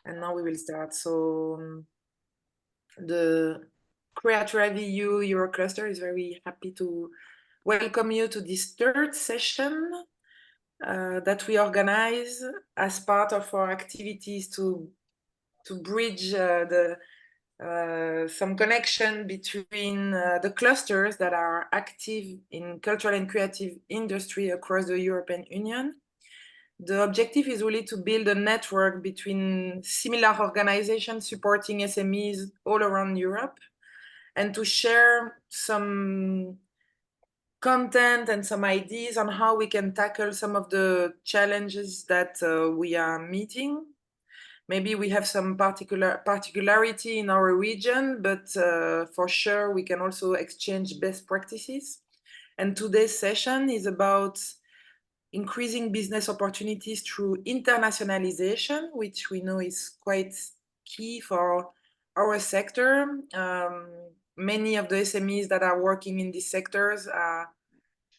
And now we will start. So the CREATHRIV-EU Eurocluster is very happy to welcome you to this third session that we organize as part of our activities to bridge some connection between the clusters that are active in cultural and creative industry across the European Union. The objective is really to build a network between similar organizations supporting SMEs all around Europe and to share some content and some ideas on how we can tackle some of the challenges that we are meeting. Maybe we have some particularity in our region, but for sure we can also exchange best practices. And today's session is about increasing business opportunities through internationalization, which we know is quite key for our sector. Many of the SMEs that are working in these sectors are,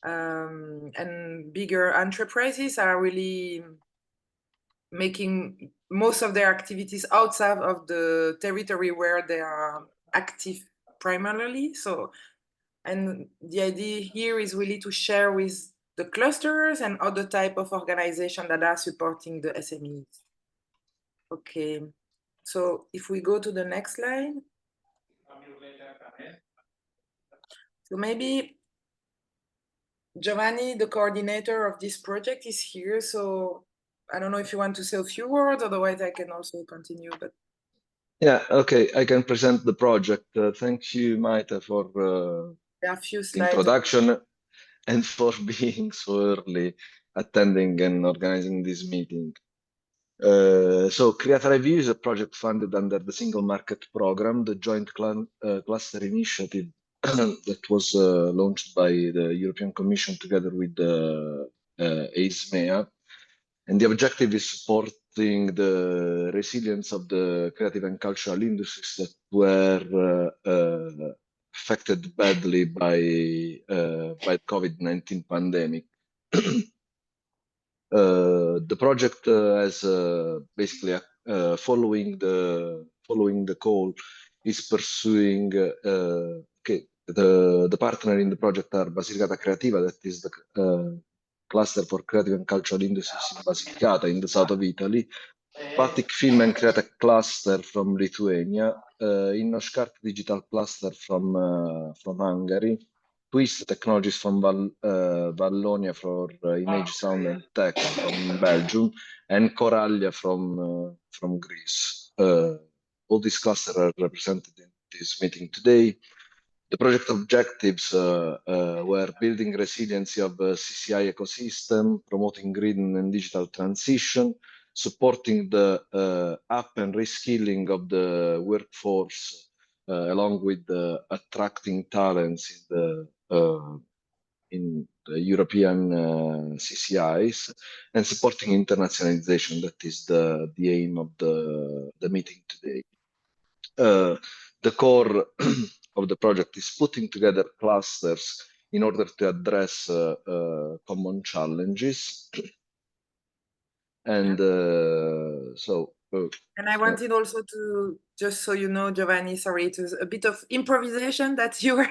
and bigger enterprises are really making most of their activities outside of the territory where they are active primarily. So, and the idea here is really to share with the clusters and other type of organizations that are supporting the SMEs. Okay, so if we go to the next slide. So maybe Giovanni, the coordinator of this project, is here. So I don't know if you want to say a few words, otherwise I can also continue. But yeah, okay, I can present the project. Thank you, Maite, for there are a few the slides. introduction and for being so early attending and organizing this meeting. So CREATHRIV-EU is a project funded under the Single Market Program, the joint cluster initiative that was launched by the European Commission together with the EISMEA. And the objective is supporting the resilience of the creative and cultural industries that were affected badly by the COVID-19 pandemic. The project has basically following the call is pursuing okay, the partner in the project are Basilicata Creativa, that is the cluster for creative and cultural industries in Basilicata in the south of Italy, Batik Film and Creative Cluster from Lithuania, InnoScarp Digital Cluster from Hungary, Twist Technologies from Wallonia for image, sound and tech from Belgium, and Corallia from Greece. All these clusters are represented in this meeting today. The project objectives were building resiliency of the CCI ecosystem, promoting green and digital transition, supporting the up and reskilling of the workforce, along with attracting talents in the European CCIs, and supporting internationalization. That is the aim of the meeting today. The core of the project is putting together clusters in order to address common challenges. And so... and I wanted also to, just so you know, Giovanni, sorry, it was a bit of improvisation that you were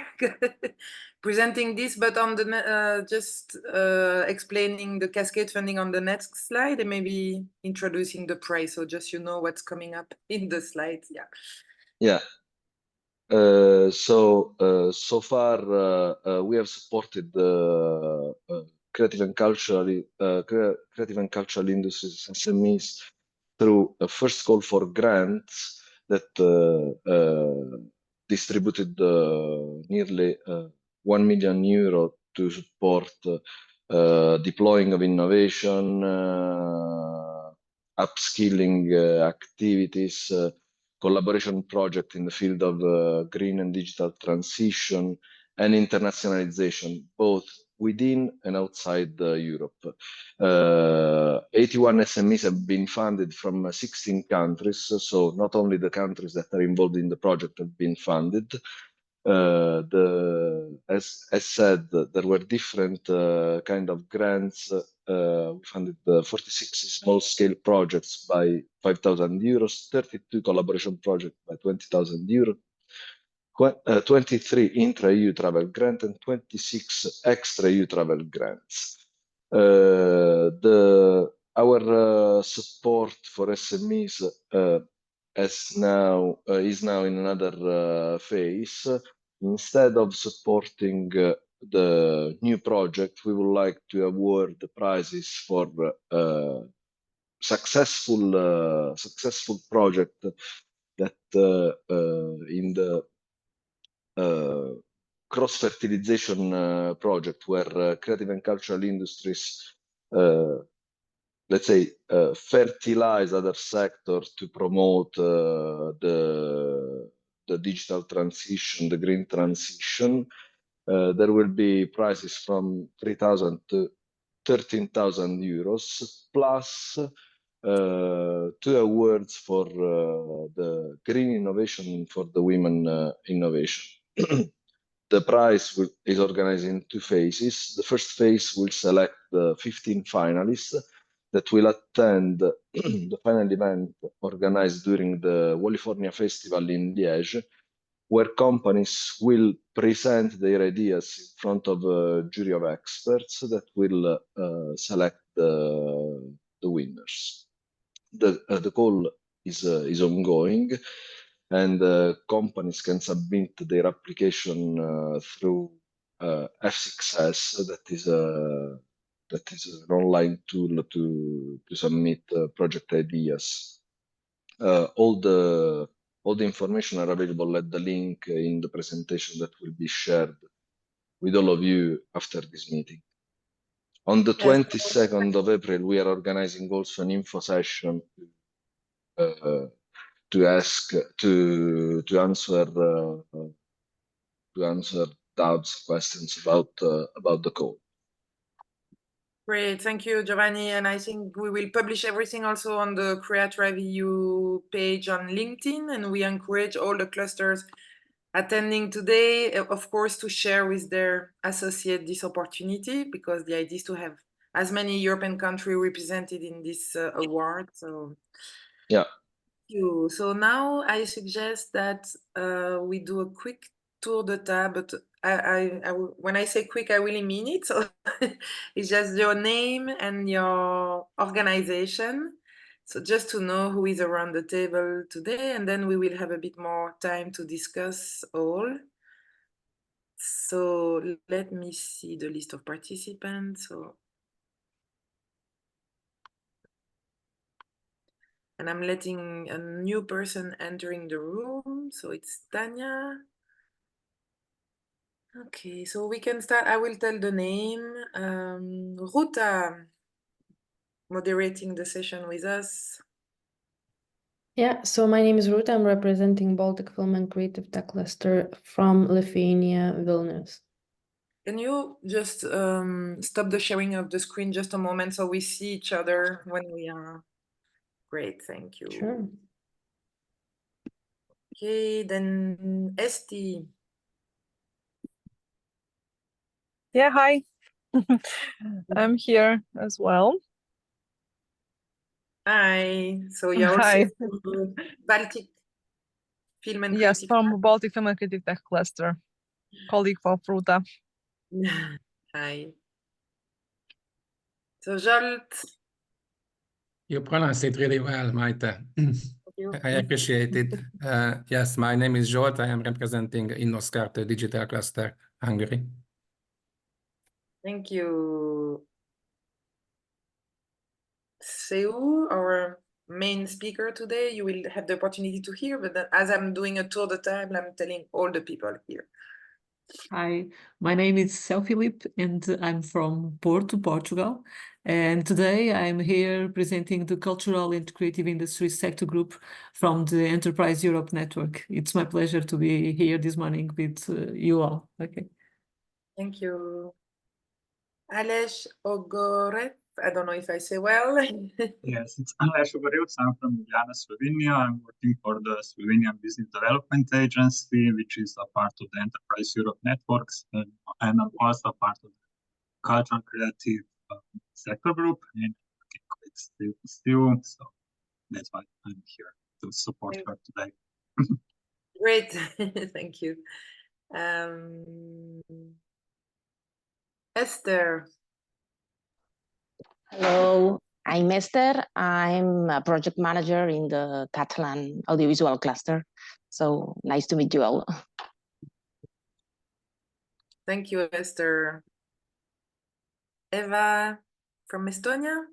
presenting this, but on the just explaining the cascade funding on the next slide and maybe introducing the price, so just you know what's coming up in the slides. Yeah. Yeah. So far we have supported the creative and cultural industries, SMEs, through a first call for grants that distributed nearly 1 million euro to support deploying of innovation, upskilling activities, collaboration project in the field of green and digital transition, and internationalization, both within and outside Europe. 81 SMEs have been funded from 16 countries, so not only the countries that are involved in the project have been funded. As said, there were different kind of grants we funded 46 small-scale projects by 5,000 euros, 32 collaboration projects by 20,000 euros, 23 intra-EU travel grants, and 26 extra-EU travel grants. Our support for SMEs is now in another phase. Instead of supporting the new project, we would like to award the prizes for successful project that in the cross-fertilization project where creative and cultural industries, let's say, fertilize other sectors to promote the digital transition, the green transition. There will be prizes from 3,000 to 13,000 euros, plus 2 awards for the green innovation for the women innovation. The prize is organized in 2 phases. The first phase will select the 15 finalists that will attend the final event organized during the California Festival in Liège, where companies will present their ideas in front of a jury of experts that will select the winners. The call is ongoing, and companies can submit their application through F6S, that is an online tool to submit project ideas. All the information are available at the link in the presentation that will be shared with all of you after this meeting. On the 22nd of April, we are organizing also an info session to answer doubts, questions about the code. Great, thank you, Giovanni. And I think we will publish everything also on the CREATHRIV-EU page on LinkedIn, and we encourage all the clusters attending today, of course, to share with their associate this opportunity, because the idea is to have as many European countries represented in this award. So yeah. So now I suggest that we do a quick tour de table, but when I say quick, I really mean it. So it's just your name and your organization. So just to know who is around the table today, and then we will have a bit more time to discuss all. So let me see the list of participants. And I'm letting a new person entering the room. So it's Tanya. Okay, so we can start. I will tell the name. Ruta, moderating the session with us. Yeah, so my name is Ruta. I'm representing Baltic Film and Creative Tech Cluster from Lithuania, Vilnius. Can you just stop the sharing of the screen just a moment so we see each other when we are? Great, thank you. Sure. Okay, then Esti. Yeah, hi. I'm here as well. Hi. So you're Hi. also Baltic Film and Yes, Creative from Baltic Film and Creative Tech Cluster, colleague of Ruta. Hi. So Zsolt. You pronounce it really well, Maite. I appreciate it. Yes, my name is Zsolt. I am representing InnoSCART Digital Cluster, Hungary. Thank you. Seu, our main speaker today, you will have the opportunity to hear, but as I'm doing a tour de table, I'm telling all the people here. Hi, my name is Seu Filipe and I'm from Porto, Portugal. And today I'm here presenting the Cultural and Creative Industries Sector Group from the Enterprise Europe Network. It's my pleasure to be here this morning with you all. Okay. Thank you. Aleš Ogorev, I don't know if I say well. Yes, it's Aleš Ogorev. I'm from Ljubljana, Slovenia. I'm working for the Slovenian Business Development Agency, which is a part of the Enterprise Europe Networks, and I'm also part of the Cultural and Creative sector group and working quite still. So that's why I'm here to support her today. Great, thank you. Esther. Hello, I'm Esther. I'm a project manager in the Catalan audiovisual cluster. So nice to meet you all. Thank you, Esther. Eva from Estonia.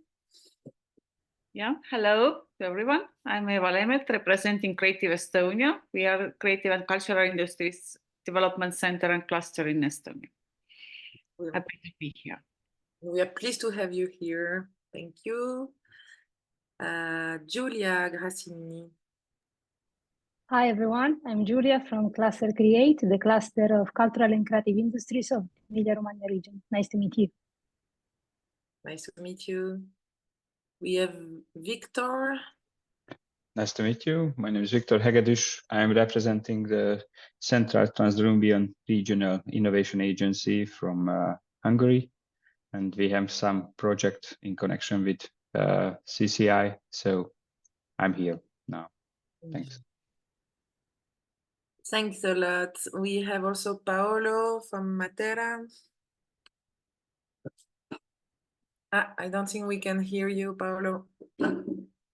Yeah, hello to everyone. I'm Eva Lemet, representing Creative Estonia. We are Creative and Cultural Industries Development Center and Cluster in Estonia. Happy to be here. We are pleased to have you here. Thank you. Giulia Grassini. Hi, everyone. I'm Giulia from Cluster Create, the cluster of cultural and creative industries of Emilia-Romagna region. Nice to meet you. Nice to meet you. We have Victor. Nice to meet you. My name is Victor Hegedűs. I am representing the Central Transdanubia Regional Innovation Agency from Hungary. And we have some project in connection with CCI. So I'm here now. Thanks. Thanks a lot. We have also Paolo from Matera. I don't think we can hear you, Paolo.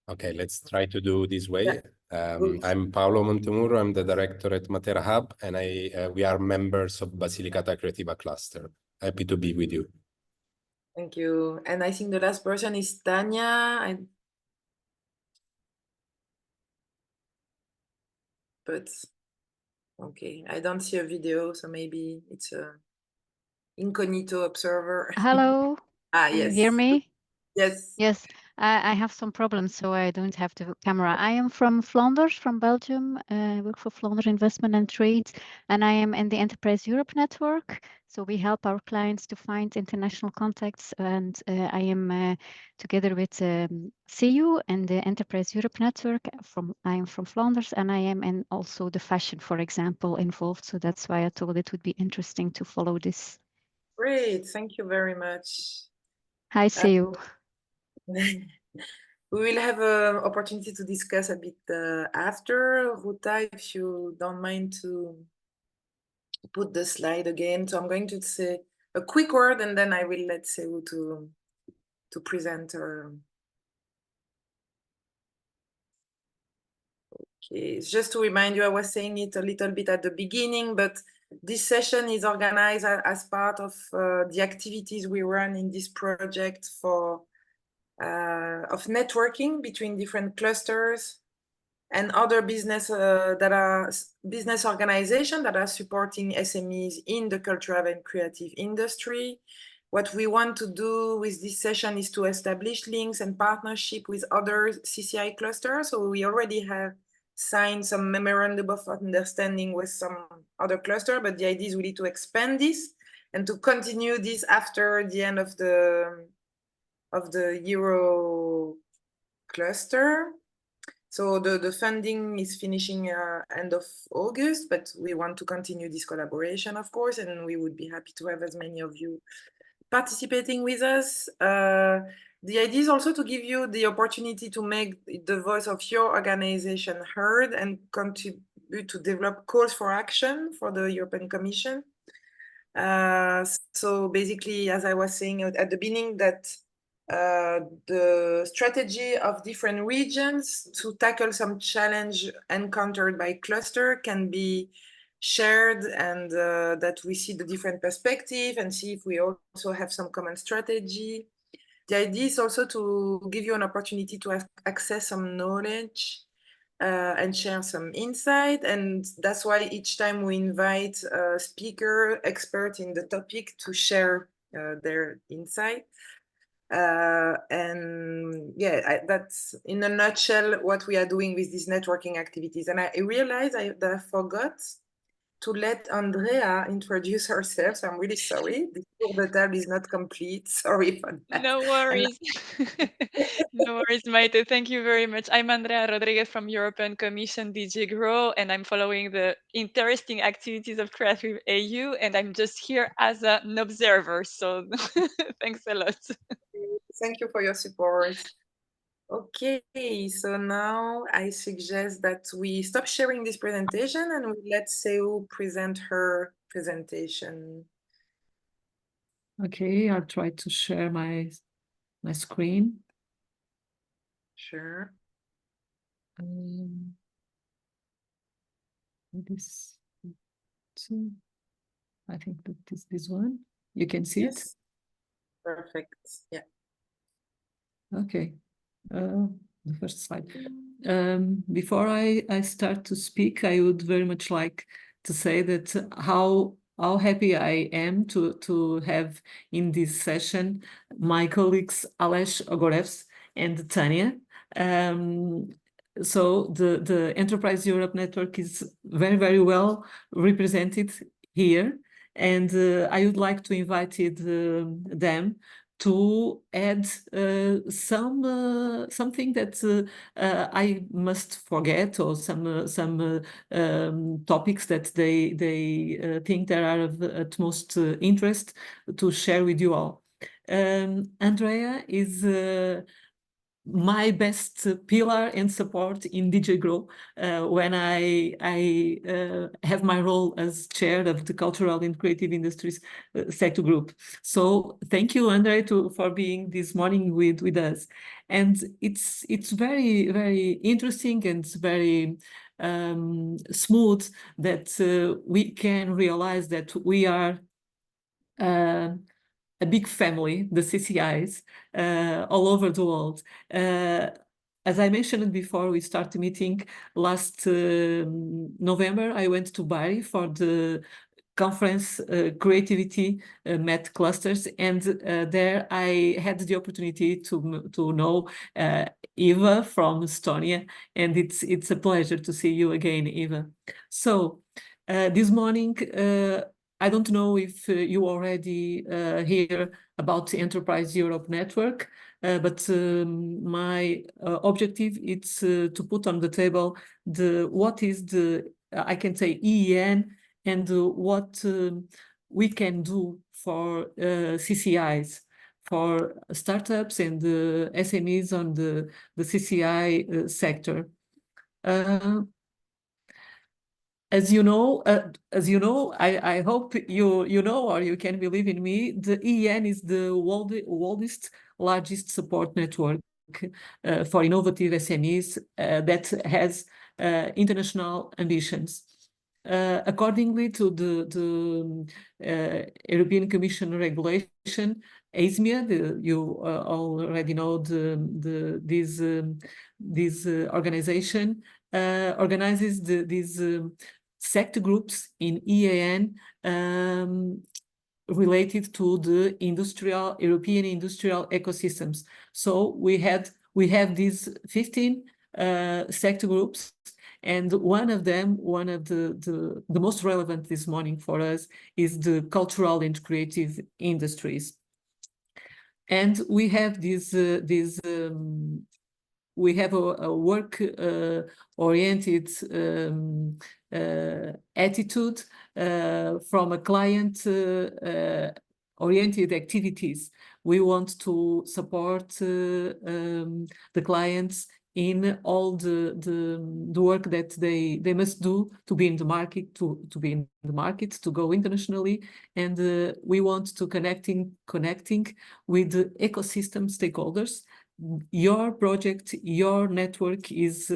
Okay, let's try to do this way. I'm Paolo Montemurro. I'm the director at Matera Hub, and we are members of Basilicata Creativa Cluster. Happy to be with you. Thank you. And I think the last person is Tanya. But okay, I don't see a video, so maybe it's a incognito observer. Hello. Yes. You hear me? Yes. Yes. I have some problems, so I don't have the camera. I am from Flanders, from Belgium. I work for Flanders Investment and Trade, and I am in the Enterprise Europe network. So we help our clients to find international contacts, and I am together with CEU and the Enterprise Europe network. I am from Flanders, and I am in also the fashion, for example, involved. So that's why I thought it would be interesting to follow this. Great, thank you very much. Hi, CEU. We will have an opportunity to discuss a bit after. Ruta, if you don't mind to put the slide again. So I'm going to say a quick word and then I will let Seu to present her. Okay, just to remind you, I was saying it a little bit at the beginning, but this session is organized as part of the activities we run in this project of networking between different clusters and other business business organizations that are supporting SMEs in the cultural and creative industry. What we want to do with this session is to establish links and partnership with other CCI clusters. So we already have signed some memorandum of understanding with some other cluster, but the idea is really to expand this and to continue this after the end of the Euro cluster. So the funding is finishing end of August, but we want to continue this collaboration, of course, and we would be happy to have as many of you participating with us. The idea is also to give you the opportunity to make the voice of your organization heard and contribute to develop calls for action for the European Commission. So basically, as I was saying at the beginning, that the strategy of different regions to tackle some challenge encountered by cluster can be shared, and that we see the different perspective and see if we also have some common strategy. The idea is also to give you an opportunity to access some knowledge and share some insight, and that's why each time we invite a speaker, expert in the topic, to share their insight. And yeah, that's in a nutshell what we are doing with these networking activities. And I realized that I forgot to let Andrea introduce herself. I'm really sorry. The tour de table is not complete. Sorry for that. No worries. No worries, Maite. Thank you very much. I'm Andrea Rodriguez from European Commission DG GROW, and I'm following the interesting activities of CREATHRIV-EU, and I'm just here as an observer. So thanks a lot. Thank you for your support. Okay, so now I suggest that we stop sharing this presentation and we let Seu present her presentation. Okay, I'll try to share my screen. Sure. This two. I think that is this one. You can see it? Perfect. Yeah. Okay. The first slide. Before I start to speak, I would very much like to say that how happy I am to have in this session my colleagues Alesh Ogorevs and Tanya. So the Enterprise Europe Network is very, very well represented here. And I would like to invite them to add something that I must forget, or some topics that they think that are of utmost interest to share with you all. Andrea is my best pillar and support in DG GROW when I have my role as chair of the Cultural and Creative Industries sector group. So thank you, Andrea, for being this morning with us. And it's very, very interesting and very smooth that we can realize that we are a big family, the CCIs, all over the world. As I mentioned before we start the meeting, last November, I went to Bari for the conference Creativity Met Clusters, and there I had the opportunity to know Eva from Estonia, and it's a pleasure to see you again, Eva. So this morning, I don't know if you already hear about the Enterprise Europe Network, but my objective is to put on the table what is the, I can say, EEN, and what we can do for CCIs, for startups and SMEs on the CCI sector. As you know, I hope you know, or you can believe in me, the EEN is the world's largest support network for innovative SMEs that has international ambitions. Accordingly to the European Commission regulation, ASMEA, you already know this organization organizes these sector groups in EAN related to the European industrial ecosystems. So we have these 15 sector groups, and one of the most relevant this morning for us is the cultural and creative industries. And we have we have a work-oriented attitude from a client-oriented activities. We want to support the clients in all the work that they must do to be in the market, to go internationally, and we want to connecting with the ecosystem stakeholders. Your project, your network is,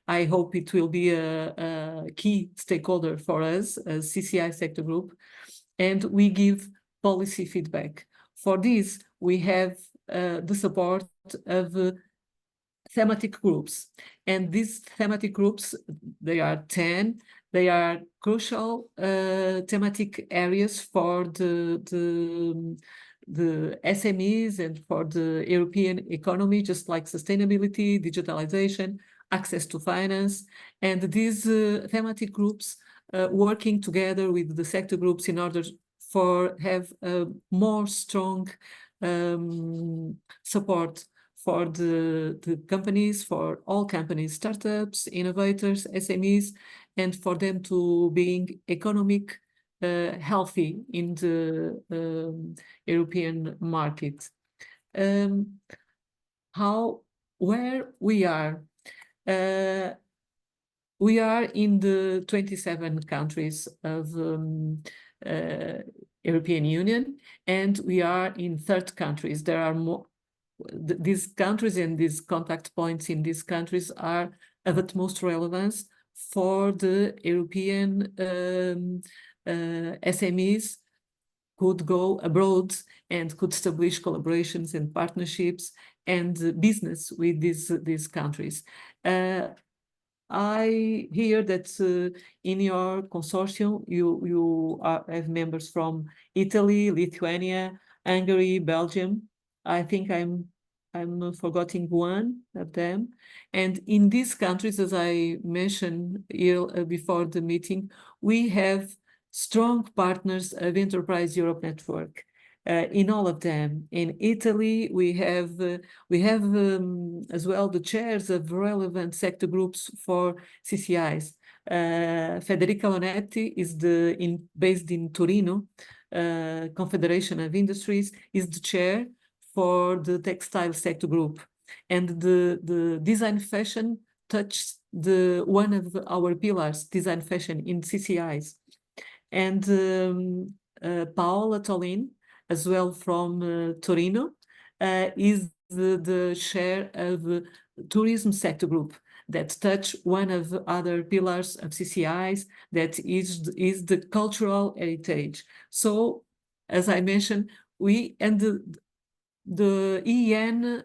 I hope it will be a key stakeholder for us as CCI sector group, and we give policy feedback. For this, we have the support of thematic groups, and these thematic groups, they are 10. They are crucial thematic areas for the SMEs and for the European economy, just like sustainability, digitalization, access to finance. And these thematic groups working together with the sector groups in order for have a more strong support for the companies, for all companies, startups, innovators, SMEs, and for them to being economic healthy in the European market. Where we are in the 27 countries of European Union, and we are in third countries. There are more. These countries and these contact points in these countries are of utmost relevance for the European SMEs could go abroad and could establish collaborations and partnerships and business with these countries. I hear that in your consortium you have members from Italy, Lithuania, Hungary, Belgium. I think I'm forgetting one of them. And in these countries, as I mentioned before the meeting, we have strong partners of Enterprise Europe Network. In all of them. In Italy, we have as well the chairs of relevant sector groups for CCIs. Federica Lonetti is based in Torino, Confederation of Industries, is the chair for the textile sector group. And the design fashion touches one of our pillars, design fashion in CCIs. And Paola Tolin, as well from Torino, is the chair of tourism sector group that touch one of the other pillars of CCIs, that is the cultural heritage. So, as I mentioned, the EN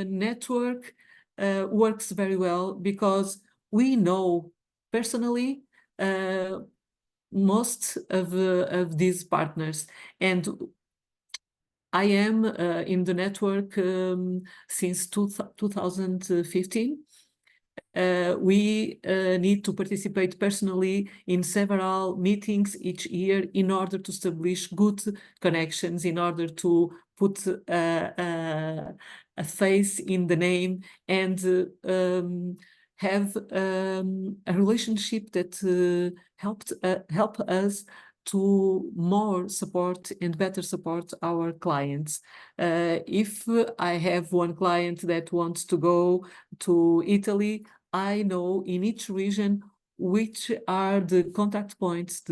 network works very well because we know personally most of these partners, and I am in the network since 2015. We need to participate personally in several meetings each year in order to establish good connections, in order to put a face in the name and have a relationship that help us to more support and better support our clients. If I have one client that wants to go to Italy, I know in each region which are the contact points,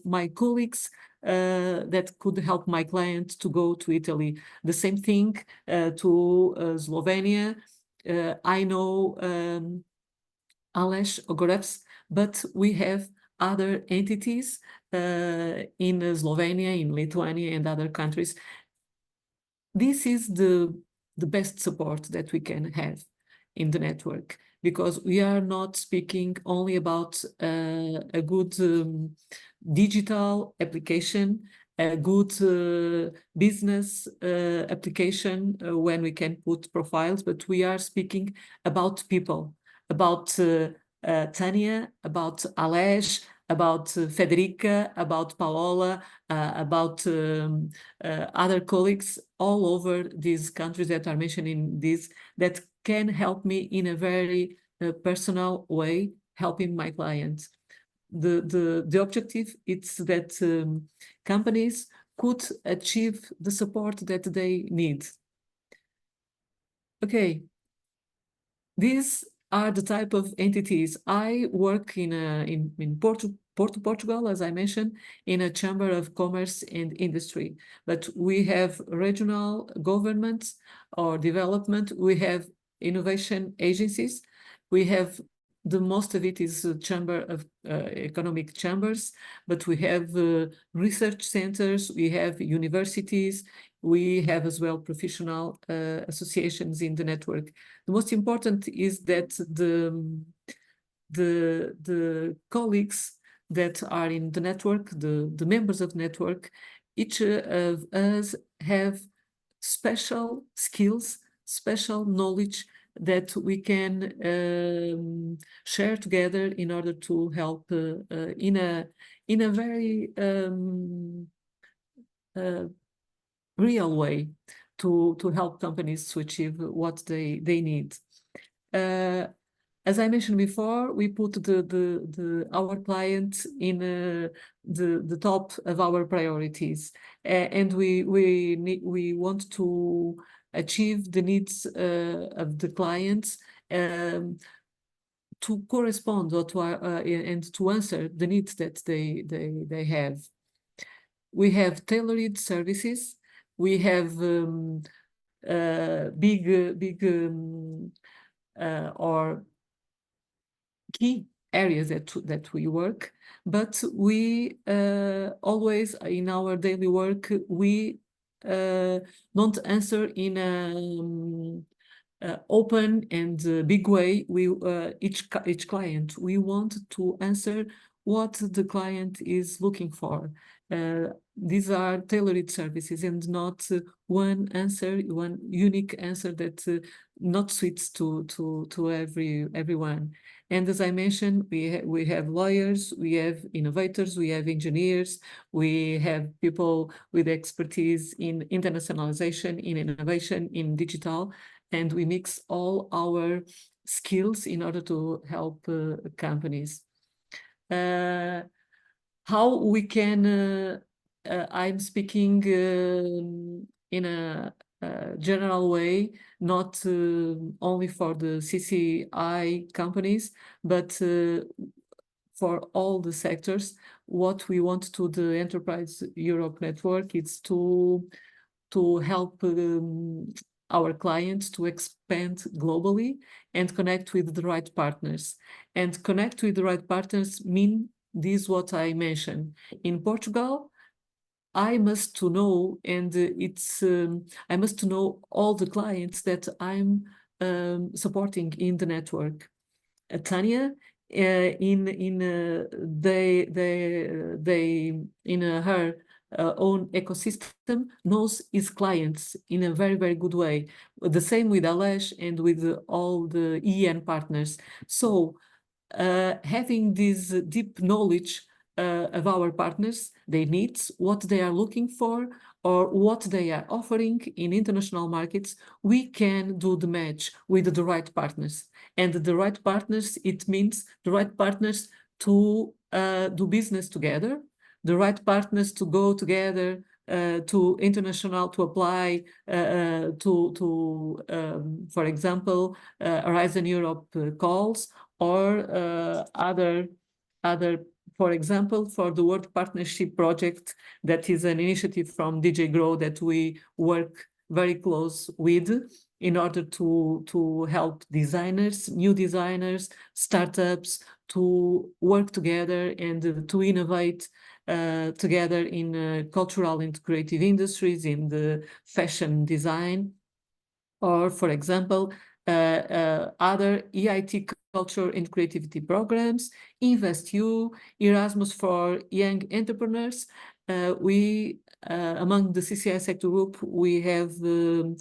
my colleagues that could help my client to go to Italy. The same thing to Slovenia. I know Aleš Ogorevs, but we have other entities in Slovenia, in Lithuania, and other countries. This is the best support that we can have in the network, because we are not speaking only about a good digital application, a good business application when we can put profiles, but we are speaking about people, about Tanya, about Aleš, about Federica, about Paola, about other colleagues all over these countries that are mentioned in this, that can help me in a very personal way, helping my clients. The objective is that companies could achieve the support that they need. Okay, these are the type of entities. I work in Portugal, as I mentioned, in a chamber of commerce and industry. But we have regional governments or development. We have innovation agencies. We have the most of it is chamber of economic chambers, but we have research centers. We have universities. We have as well professional associations in the network. The most important is that the colleagues that are in the network, the members of the network, each of us have special skills, special knowledge that we can share together in order to help in a very real way to help companies to achieve what they need. As I mentioned before, we put our client in the top of our priorities, and we want to achieve the needs of the clients to correspond or to and to answer the needs that they have. We have tailored services. We have big or key areas that we work, but we always in our daily work we don't answer in a open and big way. We each client, we want to answer what the client is looking for. These are tailored services and not one answer, one unique answer that not suits to everyone. And as I mentioned, we have lawyers, we have innovators, we have engineers, we have people with expertise in internationalization, in innovation, in digital, and we mix all our skills in order to help companies. How we can, I'm speaking in a general way, not only for the CCI companies, but for all the sectors. What we want to the Enterprise Europe Network is to help our clients to expand globally and connect with the right partners. And connect with the right partners mean this what I mentioned. In Portugal, I must to know, and I must to know all the clients that I'm supporting in the network. Tanya, her own ecosystem knows his clients in a very, very good way. The same with Alej and with all the EN partners. So having this deep knowledge of our partners, their needs, what they are looking for, or what they are offering in international markets, we can do the match with the right partners. And the right partners, it means the right partners to do business together, the right partners to go together to international, to apply for example, Horizon Europe calls, or other, for example, for the World Partnership Project, that is an initiative from DJ Grow that we work very close with in order to help designers, new designers, startups to work together and to innovate together in cultural and creative industries, in the fashion design, or for example, other EIT culture and creativity programs, InvestU, Erasmus for young entrepreneurs. We, among the CCI sector group, we have a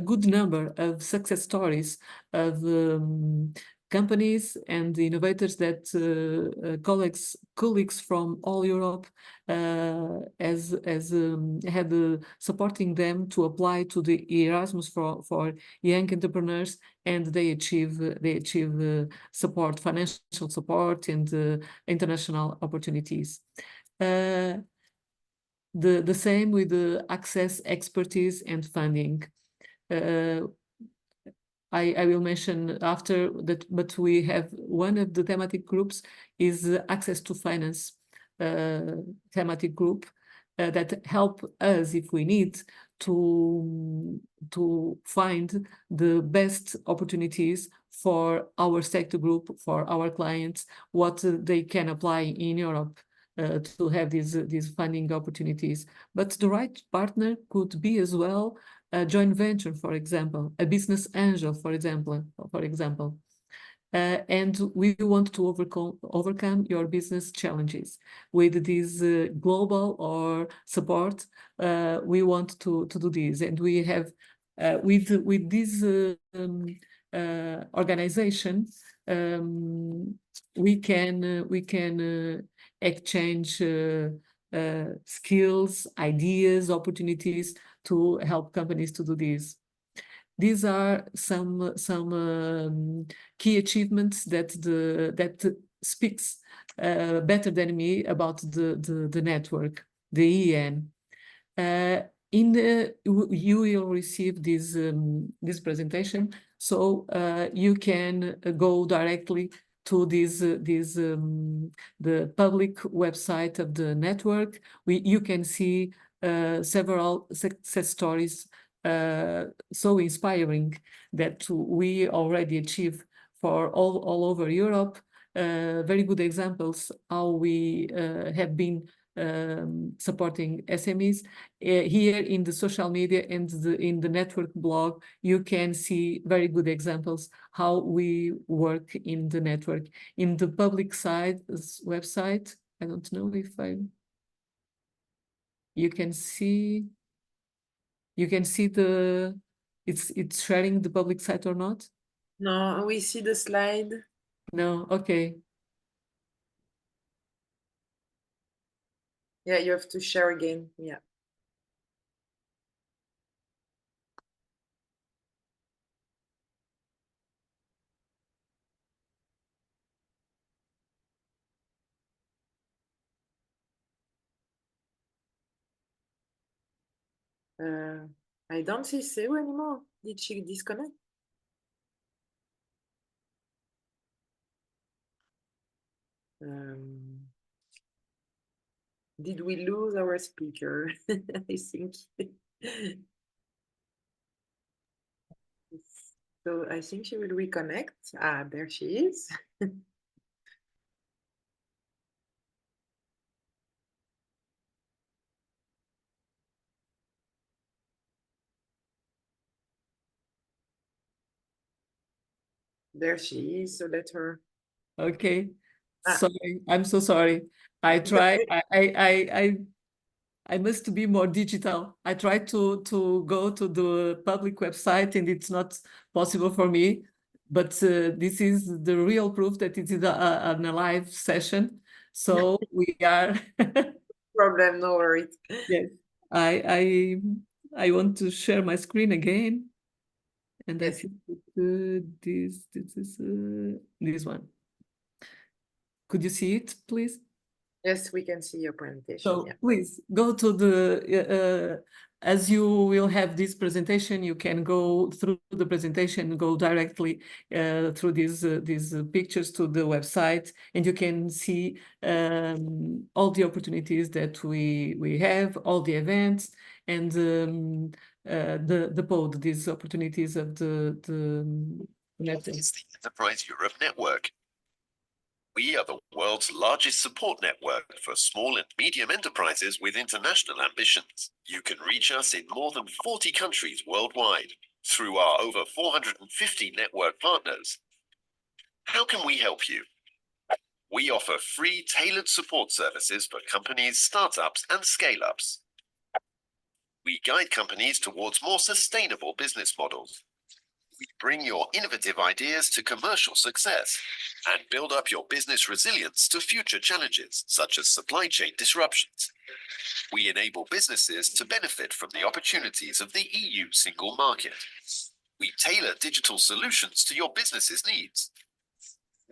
good number of success stories of companies and innovators that colleagues from all Europe had supporting them to apply to the Erasmus for young entrepreneurs, and they achieve support, financial support, and international opportunities. The same with the access, expertise, and funding. I will mention after that, but we have one of the thematic groups is access to finance thematic group that help us, if we need, to find the best opportunities for our sector group, for our clients, what they can apply in Europe to have these funding opportunities. But the right partner could be as well a joint venture, for example, a business angel, for example. And we want to overcome your business challenges with this global or support. We want to do this, and we have With this organization, we can exchange skills, ideas, opportunities to help companies to do this. These are some key achievements that speaks better than me about the network, the EN. You will receive this presentation, so you can go directly to the public website of the network. You can see several success stories so inspiring that we already achieved for all over Europe. Very good examples how we have been supporting SMEs. Here in the social media and in the network blog, you can see very good examples how we work in the network. In the public side website, I don't know if you can see it's sharing the public site or not? No, we see the slide. No, okay. Yeah, you have to share again. Yeah. I don't see Seu anymore. Did she disconnect? Did we lose our speaker? I think. So I think she will reconnect. Ah, there she is. There she is, so let her. Okay. Sorry, I'm so sorry. I try. I must be more digital. I try to go to the public website and it's not possible for me. But this is the real proof that it is a live session. So we are. Problem, no worries. Yes, I want to share my screen again, and I think this is this one. Could you see it, please? Yes, we can see your presentation. So yeah. please go to the, as you will have this presentation, you can go through the presentation, go directly through these pictures to the website, and you can see all the opportunities that we have, all the events, and the pod, these opportunities of the network. It's the Enterprise Europe Network. We are the world's largest support network for small and medium enterprises with international ambitions. You can reach us in more than 40 countries worldwide through our over 450 network partners. How can we help you? We offer free tailored support services for companies, startups, and scale-ups. We guide companies towards more sustainable business models. We bring your innovative ideas to commercial success and build up your business resilience to future challenges, such as supply chain disruptions. We enable businesses to benefit from the opportunities of the EU single market. We tailor digital solutions to your business's needs.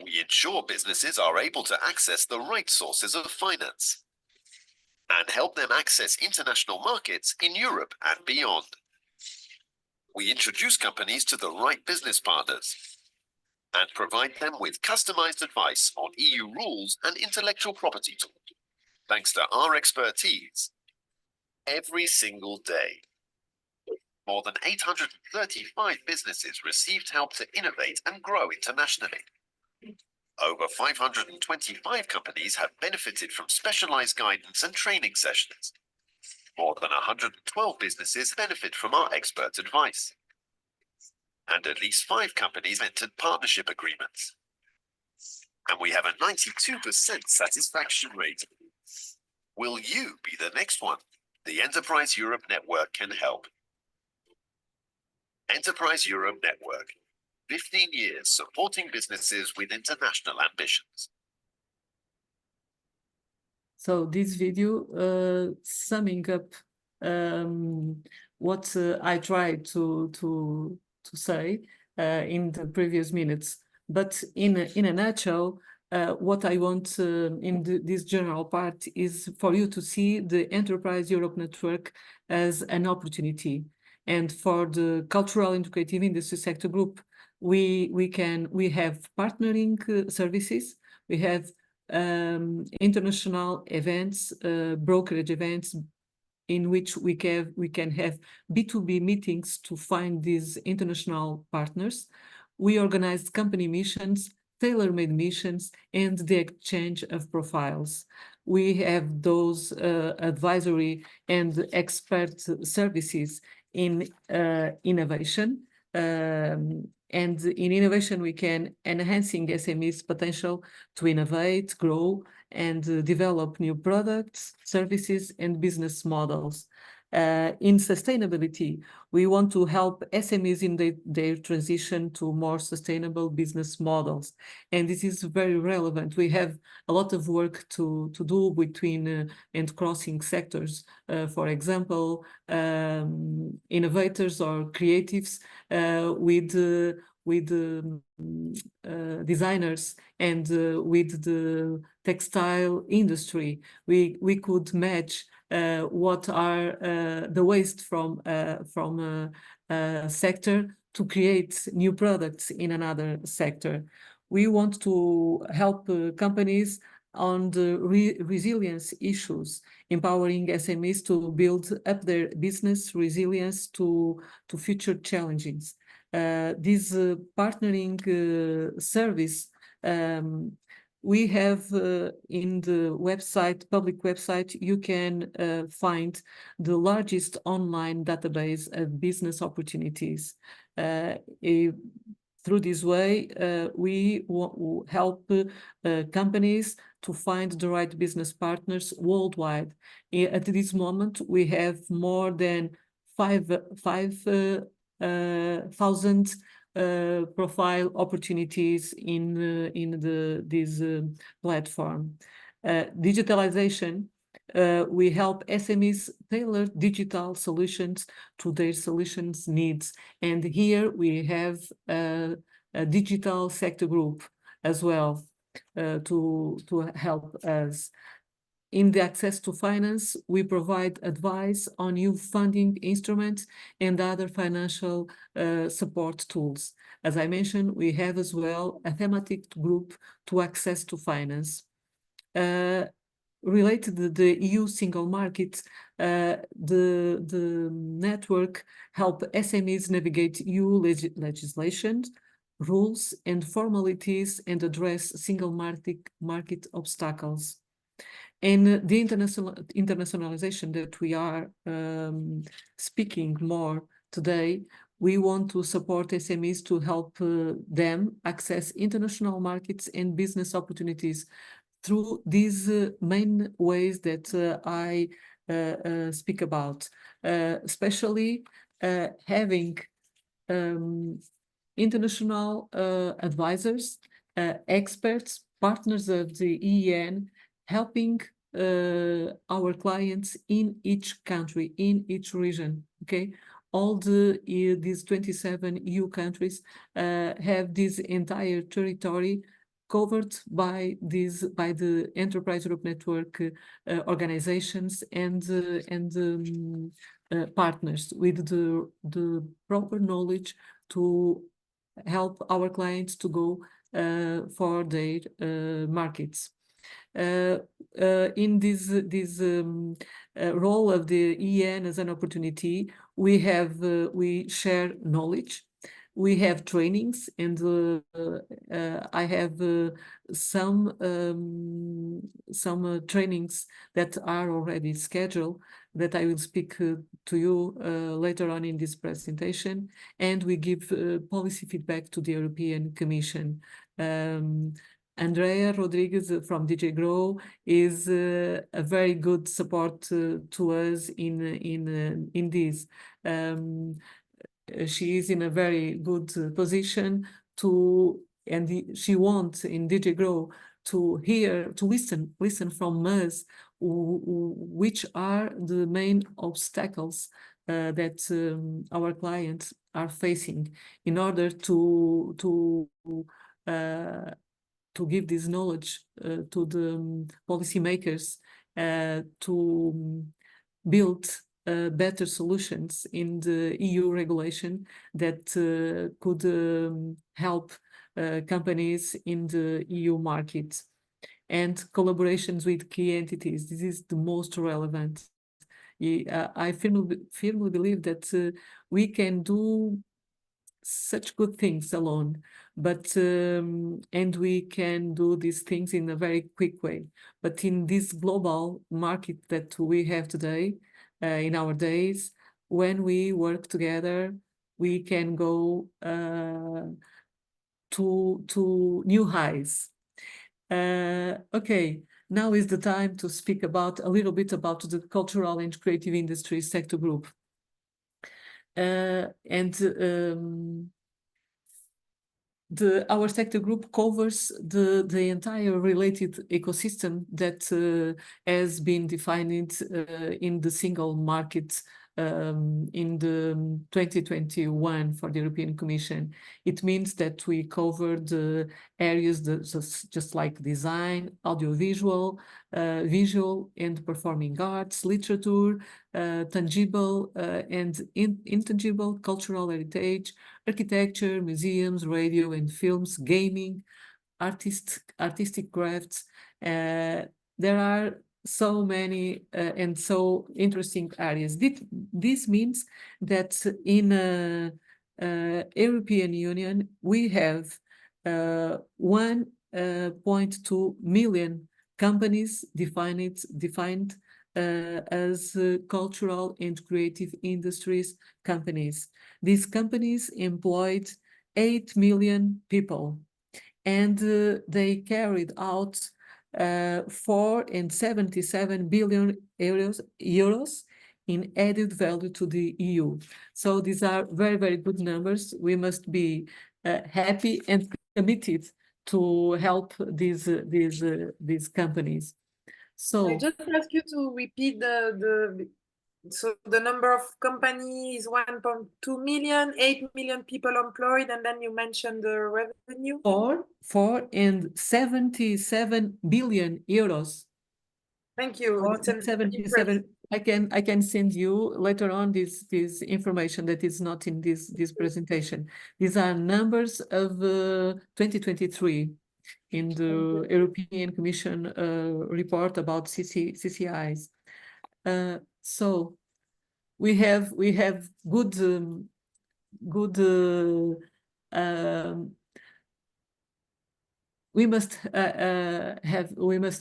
We ensure businesses are able to access the right sources of finance and help them access international markets in Europe and beyond. We introduce companies to the right business partners and provide them with customized advice on EU rules and intellectual property tools, thanks to our expertise every single day. More than 835 businesses received help to innovate and grow internationally. Over 525 companies have benefited from specialized guidance and training sessions. More than 112 businesses benefit from our expert advice. And at least 5 companies entered partnership agreements. And we have a 92% satisfaction rate. Will you be the next one? The Enterprise Europe Network can help. Enterprise Europe Network. 15 years supporting businesses with international ambitions. So this video summing up what I tried to say in the previous minutes, but in a nutshell, what I want in this general part is for you to see the Enterprise Europe Network as an opportunity. And for the cultural and creative industry sector group, we have partnering services, we have international events, brokerage events, in which we can have B2B meetings to find these international partners. We organize company missions, tailor-made missions, and the exchange of profiles. We have those advisory and expert services in innovation. And in innovation, we can enhancing SMEs' potential to innovate, grow, and develop new products, services, and business models. In sustainability, we want to help SMEs in their transition to more sustainable business models. And this is very relevant. We have a lot of work to do between and crossing sectors. For example, innovators or creatives with designers and with the textile industry. We could match what are the waste from a sector to create new products in another sector. We want to help companies on the resilience issues, empowering SMEs to build up their business resilience to future challenges. This partnering service we have in the website, public website, you can find the largest online database of business opportunities. Through this way, we help companies to find the right business partners worldwide. At this moment, we have more than 5,000 profile opportunities in this platform. Digitalization, we help SMEs tailor digital solutions to their solutions needs. And here we have a digital sector group as well to help us. In the access to finance, we provide advice on new funding instruments and other financial support tools. As I mentioned, we have as well a thematic group to access to finance. Related to the EU single market, the network help SMEs navigate EU legislation, rules and formalities and address single market obstacles. And the internationalization that we are speaking more today, we want to support SMEs to help them access international markets and business opportunities through these main ways that I speak about, especially having international advisors, experts, partners of the EEN, helping our clients in each country, in each region, okay? All these 27 EU countries have this entire territory covered by the Enterprise Europe Network organizations and partners with the proper knowledge to help our clients to go for their markets. In this role of the EN as an opportunity, we share knowledge, we have trainings, and I have some trainings that are already scheduled that I will speak to you later on in this presentation, and we give policy feedback to the European Commission. Andrea Rodriguez from DJ Grow is a very good support to us in this. she is in a very good position to, and she wants in DJ Grow to listen from us which are the main obstacles that our clients are facing in order to give this knowledge to the policymakers to build better solutions in the EU regulation that could help companies in the EU market. And collaborations with key entities, this is the most relevant. I firmly believe that we can do such good things alone, but and we can do these things in a very quick way. But in this global market that we have today, in our days, when we work together, we can go to new highs. Okay, now is the time to speak about a little bit about the cultural and creative industry sector group. Our sector group covers the entire related ecosystem that has been defined in the single market in the 2021 for the European Commission. It means that we cover the areas just like design, audiovisual, visual and performing arts, literature, tangible and intangible cultural heritage, architecture, museums, radio and films, gaming, artistic crafts. There are so many and so interesting areas. This means that in European Union we have 1.2 million companies defined as cultural and creative industries companies. These companies employed 8 million people, and they carried out 4.77 billion euros in added value to the EU. So these are very, very good numbers. We must be happy and committed to help these companies. So I just ask you to repeat so the number of companies, 1.2 million, 8 million people employed, and then you mentioned the revenue? 4.77 billion euros. Thank you. 4.77. I can send you later on this information that is not in this presentation. These are numbers of 2023 in the European Commission report about CCIs. So we have good we must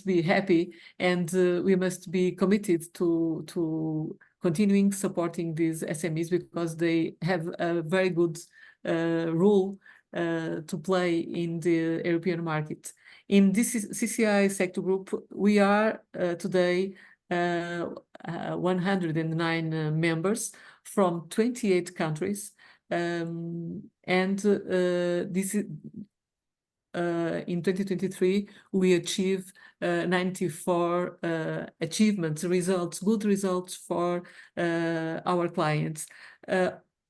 be happy, and we must be committed to continuing supporting these SMEs because they have a very good role to play in the European market. In this CCI sector group, we are today 109 members from 28 countries, and this is in 2023 we achieved 94 achievements, good results for our clients.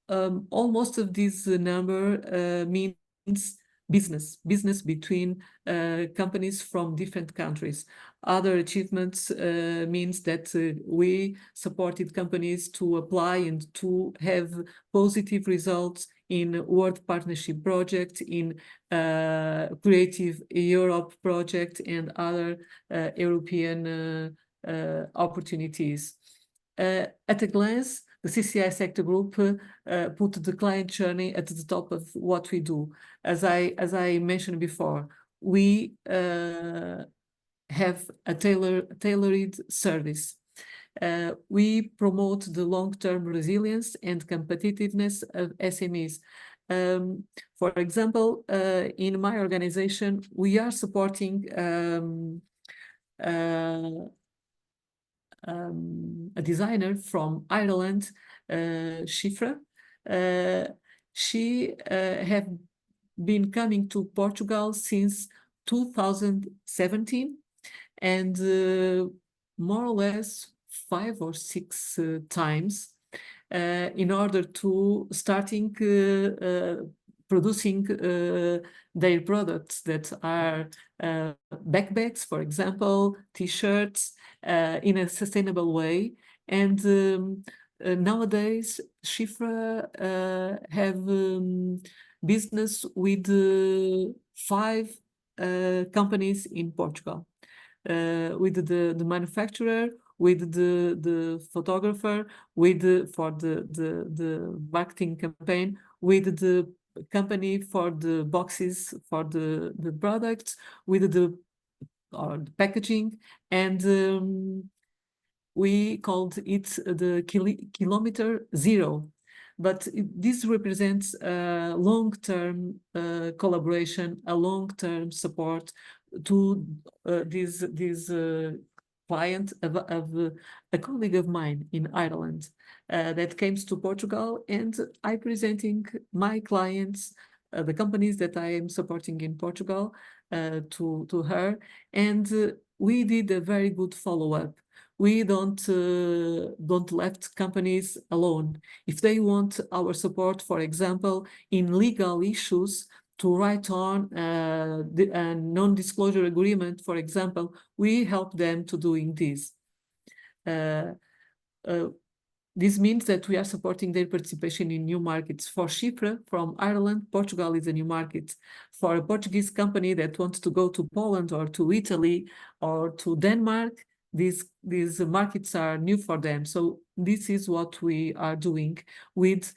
Almost of this number means business between companies from different countries. Other achievements means that we supported companies to apply and to have positive results in World Partnership Project, in Creative Europe project, and other European opportunities. At a glance, the CCI sector group put the client journey at the top of what we do. As I mentioned before, we have a tailored service. We promote the long-term resilience and competitiveness of SMEs. For example, in my organization, we are supporting a designer from Ireland, Shifra, She have been coming to Portugal since 2017, and more or less 5 or 6 times in order to starting producing their products that are backpacks, for example, t-shirts, in a sustainable way. And nowadays, CREATHRIV have business with 5 companies in Portugal, with the manufacturer, with the photographer, with for the marketing campaign, with the company for the boxes for the products, with the packaging, and we called it the kilometer zero. But this represents a long-term collaboration, a long-term support to this client of a colleague of mine in Ireland that came to Portugal, and I presenting my clients, the companies that I am supporting in Portugal, to her, and we did a very good follow-up. We don't left companies alone. If they want our support, for example, in legal issues, to write on a non-disclosure agreement, for example, we help them to doing this. This means that we are supporting their participation in new markets. For CREATHRIV from Ireland, Portugal is a new market. For a Portuguese company that wants to go to Poland or to Italy or to Denmark, these markets are new for them. So this is what we are doing with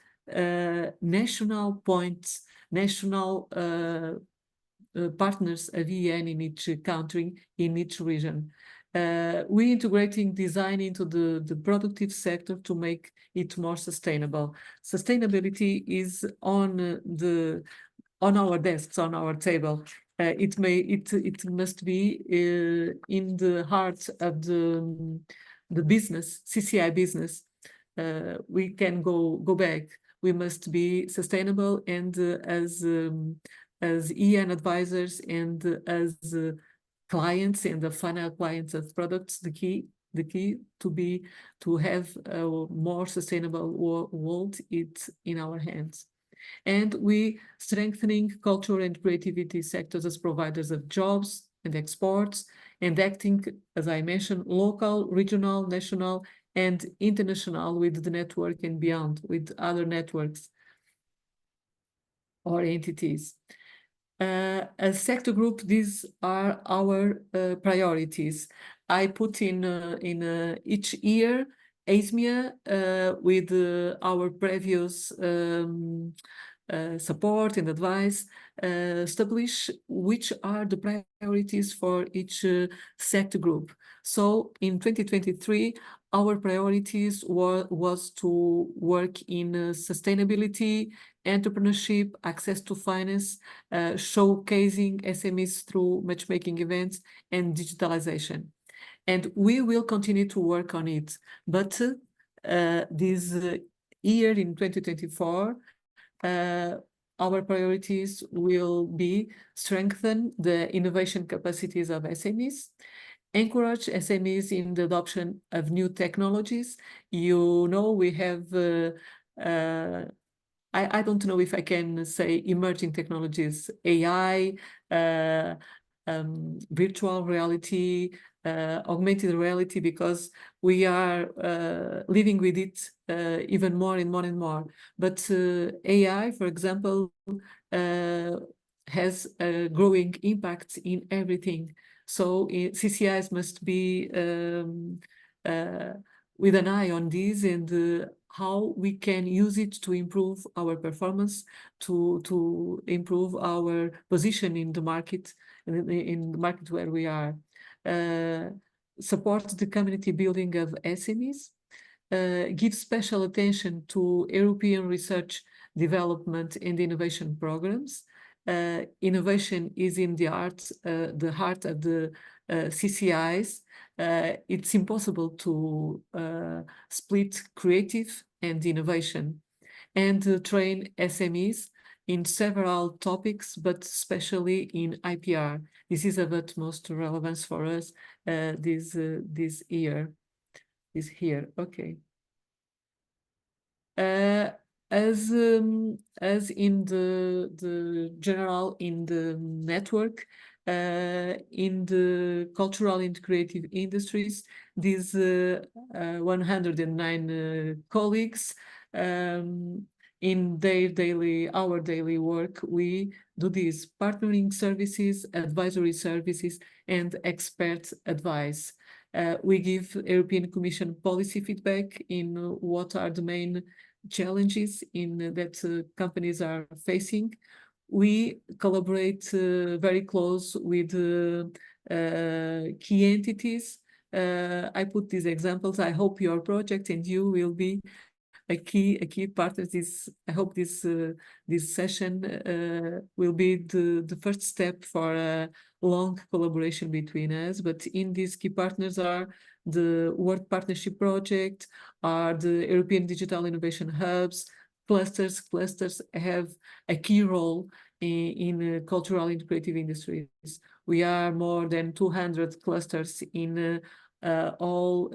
national points, national partners of EN in each country, in each region. We integrating design into the productive sector to make it more sustainable. Sustainability is on our desks, on our table. It must be in the heart of the business, CCI business. We can go back. We must be sustainable, and as EN advisors and as clients and the final clients of products, the key to have a more sustainable world, it's in our hands. And we strengthening culture and creativity sectors as providers of jobs and exports, and acting, as I mentioned, local, regional, national, and international with the network and beyond, with other networks or entities. As sector group, these are our priorities. I put in each year ASMEA with our previous support and advice, establish which are the priorities for each sector group. So in 2023, our priorities was to work in sustainability, entrepreneurship, access to finance, showcasing SMEs through matchmaking events, and digitalization. And we will continue to work on it. But this year in 2024, our priorities will be strengthen the innovation capacities of SMEs, encourage SMEs in the adoption of new technologies. You know, we have, I don't know if I can say emerging technologies, AI, virtual reality, augmented reality, because we are living with it even more and more and more. But AI, for example, has a growing impact in everything. So CCIs must be with an eye on this, and how we can use it to improve our performance, to improve our position in the market, in the market where we are. Support the community building of SMEs, give special attention to European research, development, and innovation programs. Innovation is in the heart of the CCIs. It's impossible to split creative and innovation. and train SMEs in several topics, but especially in IPR. This is of utmost relevance for us this year. Okay. As in the general in the network, in the cultural and creative industries, these 109 colleagues, in our daily work, we do these partnering services, advisory services, and expert advice. We give European Commission policy feedback in what are the main challenges that companies are facing. We collaborate very close with key entities. I put these examples. I hope your project and you will be a key part of this. I hope this session will be the first step for a long collaboration between us. But in these key partners are the World Partnership Project, are the European Digital Innovation Hubs, clusters. Clusters have a key role in cultural and creative industries. We are more than 200 clusters in all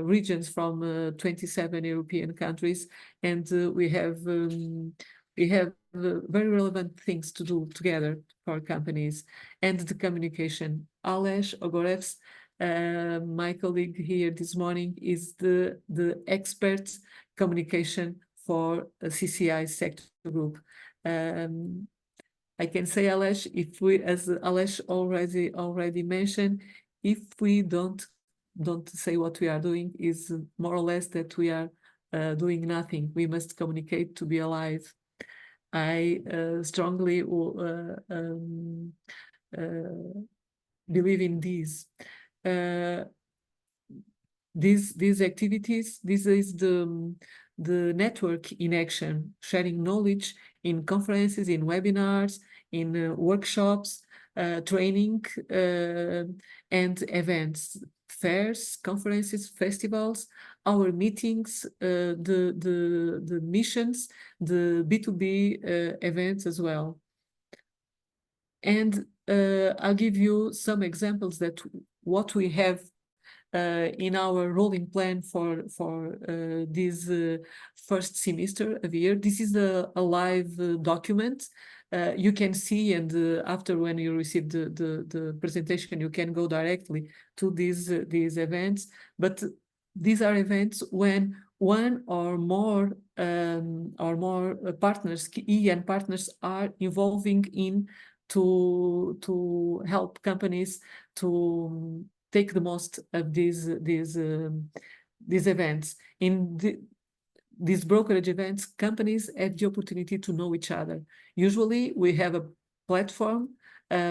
regions from 27 European countries, and we have very relevant things to do together for companies. And the communication. Aleš Ogorevs, my colleague here this morning, is the expert communication for CCI sector group. I can say, Aleš, if we, as Aleš already mentioned, if we don't say what we are doing, is more or less that we are doing nothing. We must communicate to be alive. I strongly believe in these activities. This is the network in action, sharing knowledge in conferences, in webinars, in workshops, training, and events, fairs, conferences, festivals, our meetings, the missions, the B2B events as well. And I'll give you some examples that what we have in our rolling plan for this first semester of the year. This is a live document. You can see, and after when you receive the presentation, you can go directly to these events. But these are events when one or more partners, EN partners, are involving in to help companies to take the most of these events. In these brokerage events, companies have the opportunity to know each other. Usually we have a platform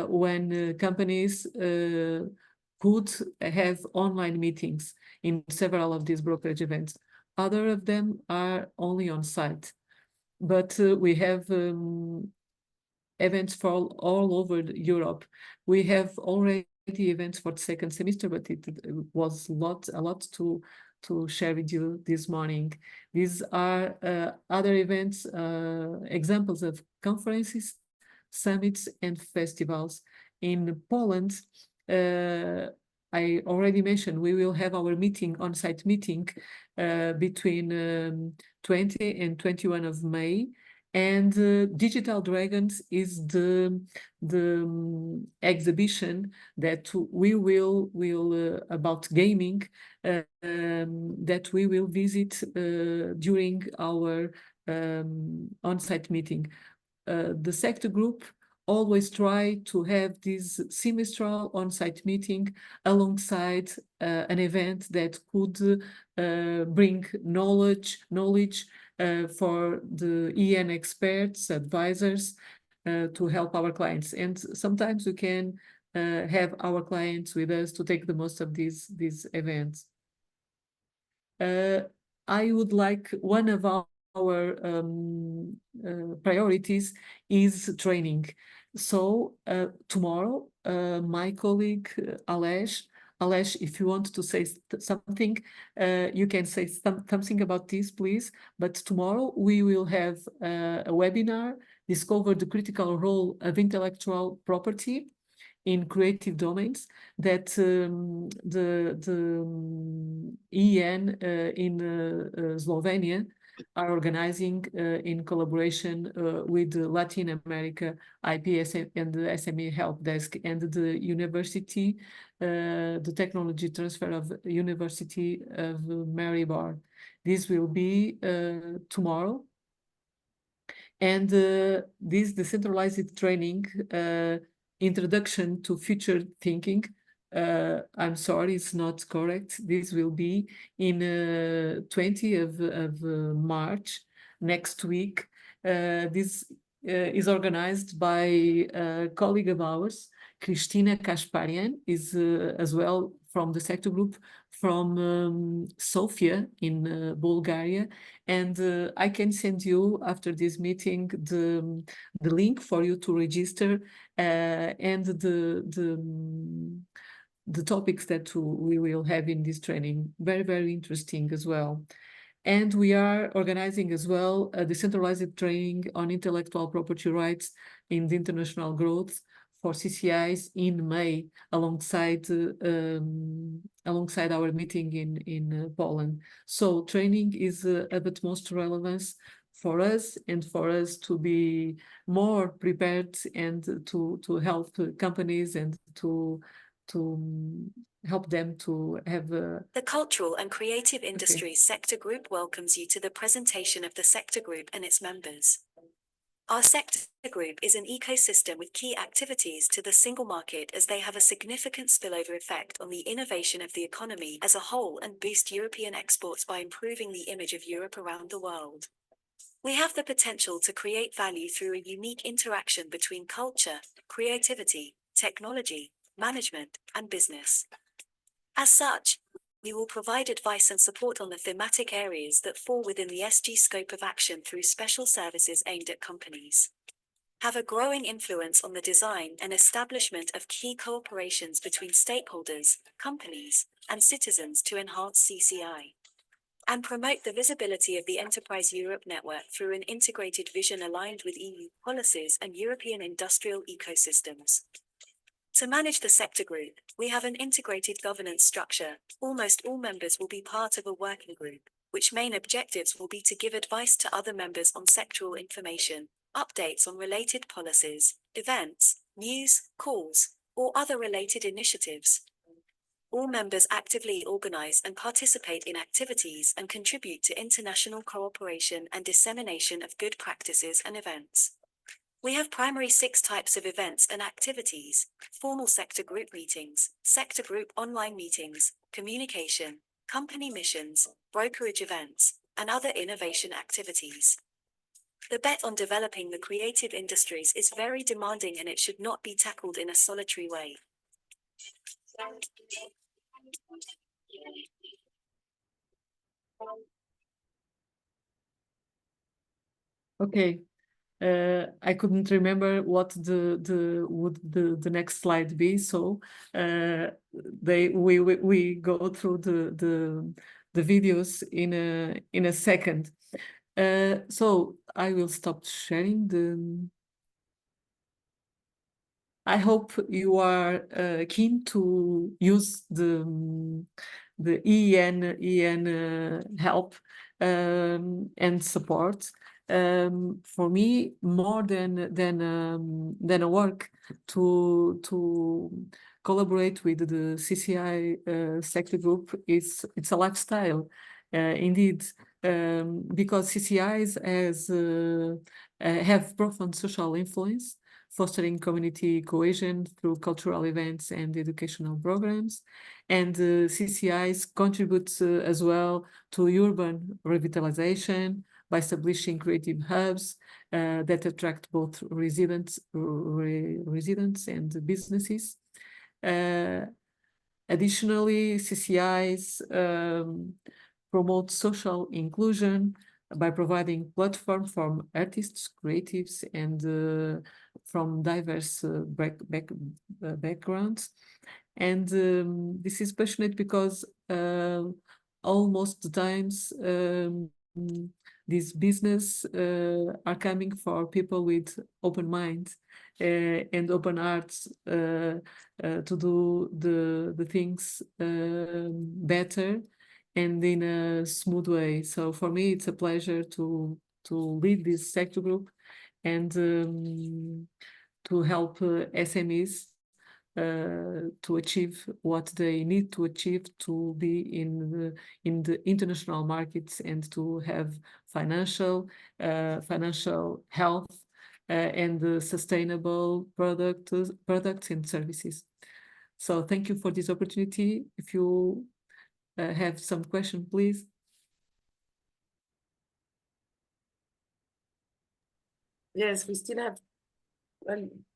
when companies could have online meetings in several of these brokerage events. Other of them are only on site. But we have events for all over Europe. We have already events for the second semester, but it was a lot to share with you this morning. These are other events, examples of conferences, summits, and festivals. In Poland, I already mentioned we will have our meeting, on-site meeting, between 20 and 21 of May. And Digital Dragons is the exhibition that we will about gaming that we will visit during our on-site meeting. The sector group always try to have this semestral on-site meeting alongside an event that could bring knowledge for the EN experts, advisors, to help our clients. And sometimes we can have our clients with us to take the most of these events. I would like, one of our priorities is training. So tomorrow, my colleague Aleš Alesh, if you want to say something, you can say something about this, please. But tomorrow we will have a webinar, Discover the Critical Role of Intellectual Property in Creative Domains, that the EN in Slovenia are organizing in collaboration with the Latin America IPS and the SME Help Desk and the university, the Technology Transfer of University of Maribor. This will be tomorrow. And this decentralized training, Introduction to Future Thinking, I'm sorry, it's not correct. This will be in 20th of March, next week. This is organized by a colleague of ours, Cristina Kasparian, is as well from the sector group from Sofia in Bulgaria. And I can send you after this meeting the link for you to register and the topics that we will have in this training. Very, very interesting as well. And we are organizing as well a decentralized training on intellectual property rights in the international growth for CCIs in May, alongside our meeting in Poland. So training is of utmost relevance for us and for us to be more prepared and to help companies and to help them to have The Cultural and Creative Industries Sector Group welcomes you to the presentation of the Sector Group and its members. Our sector group is an ecosystem with key activities to the single market, as they have a significant spillover effect on the innovation of the economy as a whole and boost European exports by improving the image of Europe around the world. We have the potential to create value through a unique interaction between culture, creativity, technology, management, and business. As such, we will provide advice and support on the thematic areas that fall within the SG scope of action through special services aimed at companies. Have a growing influence on the design and establishment of key cooperations between stakeholders, companies, and citizens to enhance CCI. And promote the visibility of the Enterprise Europe network through an integrated vision aligned with EU policies and European industrial ecosystems. To manage the sector group, we have an integrated governance structure. Almost all members will be part of a working group, which main objectives will be to give advice to other members on sectoral information, updates on related policies, events, news, calls, or other related initiatives. All members actively organize and participate in activities and contribute to international cooperation and dissemination of good practices and events. We have primary 6 types of events and activities: formal sector group meetings, sector group online meetings, communication, company missions, brokerage events, and other innovation activities. The bet on developing the creative industries is very demanding, and it should not be tackled in a solitary way. Okay. I couldn't remember what the next slide be, so we go through the videos in a second. So I will stop sharing the. I hope you are keen to use the EN help and support. For me, more than a work to collaborate with the CCI sector group, it's a lifestyle, indeed, because CCIs have profound social influence, fostering community cohesion through cultural events and educational programs. And CCIs contribute as well to urban revitalization by establishing creative hubs that attract both residents and businesses. Additionally, CCIs promote social inclusion by providing platform for artists, creatives, and from diverse backgrounds. And this is passionate because almost the times these business are coming for people with open minds and open hearts to do the things better and in a smooth way. So for me, it's a pleasure to lead this sector group and to help SMEs to achieve what they need to achieve to be in the international markets and to have financial health and sustainable products and services. So thank you for this opportunity. If you have some question, please. Yes, we still have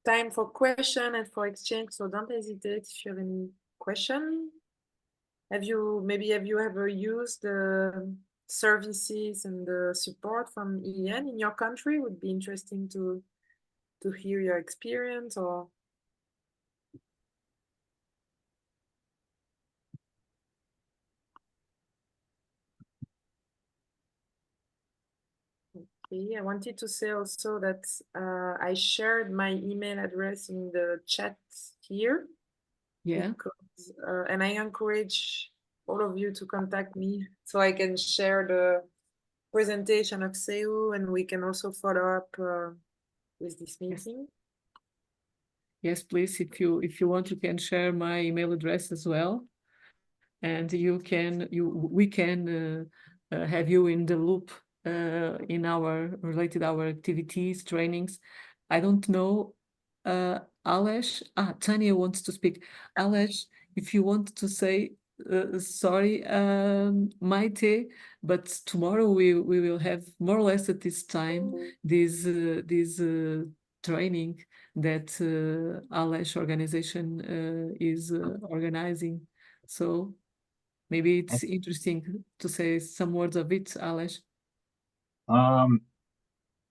time for question and for exchange, so don't hesitate if you have any question. Have you ever used the services and the support from EEN in your country? Would be interesting to hear your experience. Or okay, I wanted to say also that I shared my email address in the chat here. Yeah. Because, and I encourage all of you to contact me so I can share the presentation of CEU, and we can also follow up with this meeting. Yes, please. If you want, you can share my email address as well, and we can have you in the loop in our activities, trainings. I don't know, Alesh. Tanya wants to speak. Alesh, if you want to say, sorry, Maite, but tomorrow we will have more or less at this time this training that Alesh organization is organizing. So maybe it's interesting to say some words of it, Alesh.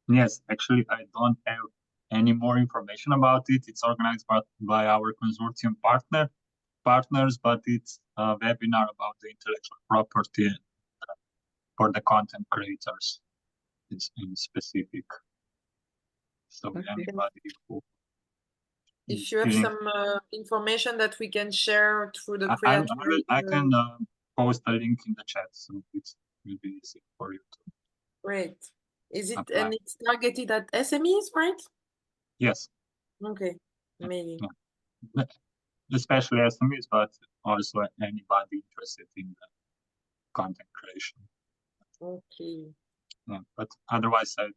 Yes, actually, I don't have any more information about it. It's organized by our consortium partners, but it's a webinar about the intellectual property for the content creators. It's in specific. So anybody who if you have some information that we can share through the I can post a link in the chat, so it will be easy for you to. Great. Is it apply. and it's targeted at SMEs, right? Yes. Okay, amazing. Yeah. Especially SMEs, but also anybody interested in the content creation. Okay. Yeah, but otherwise, I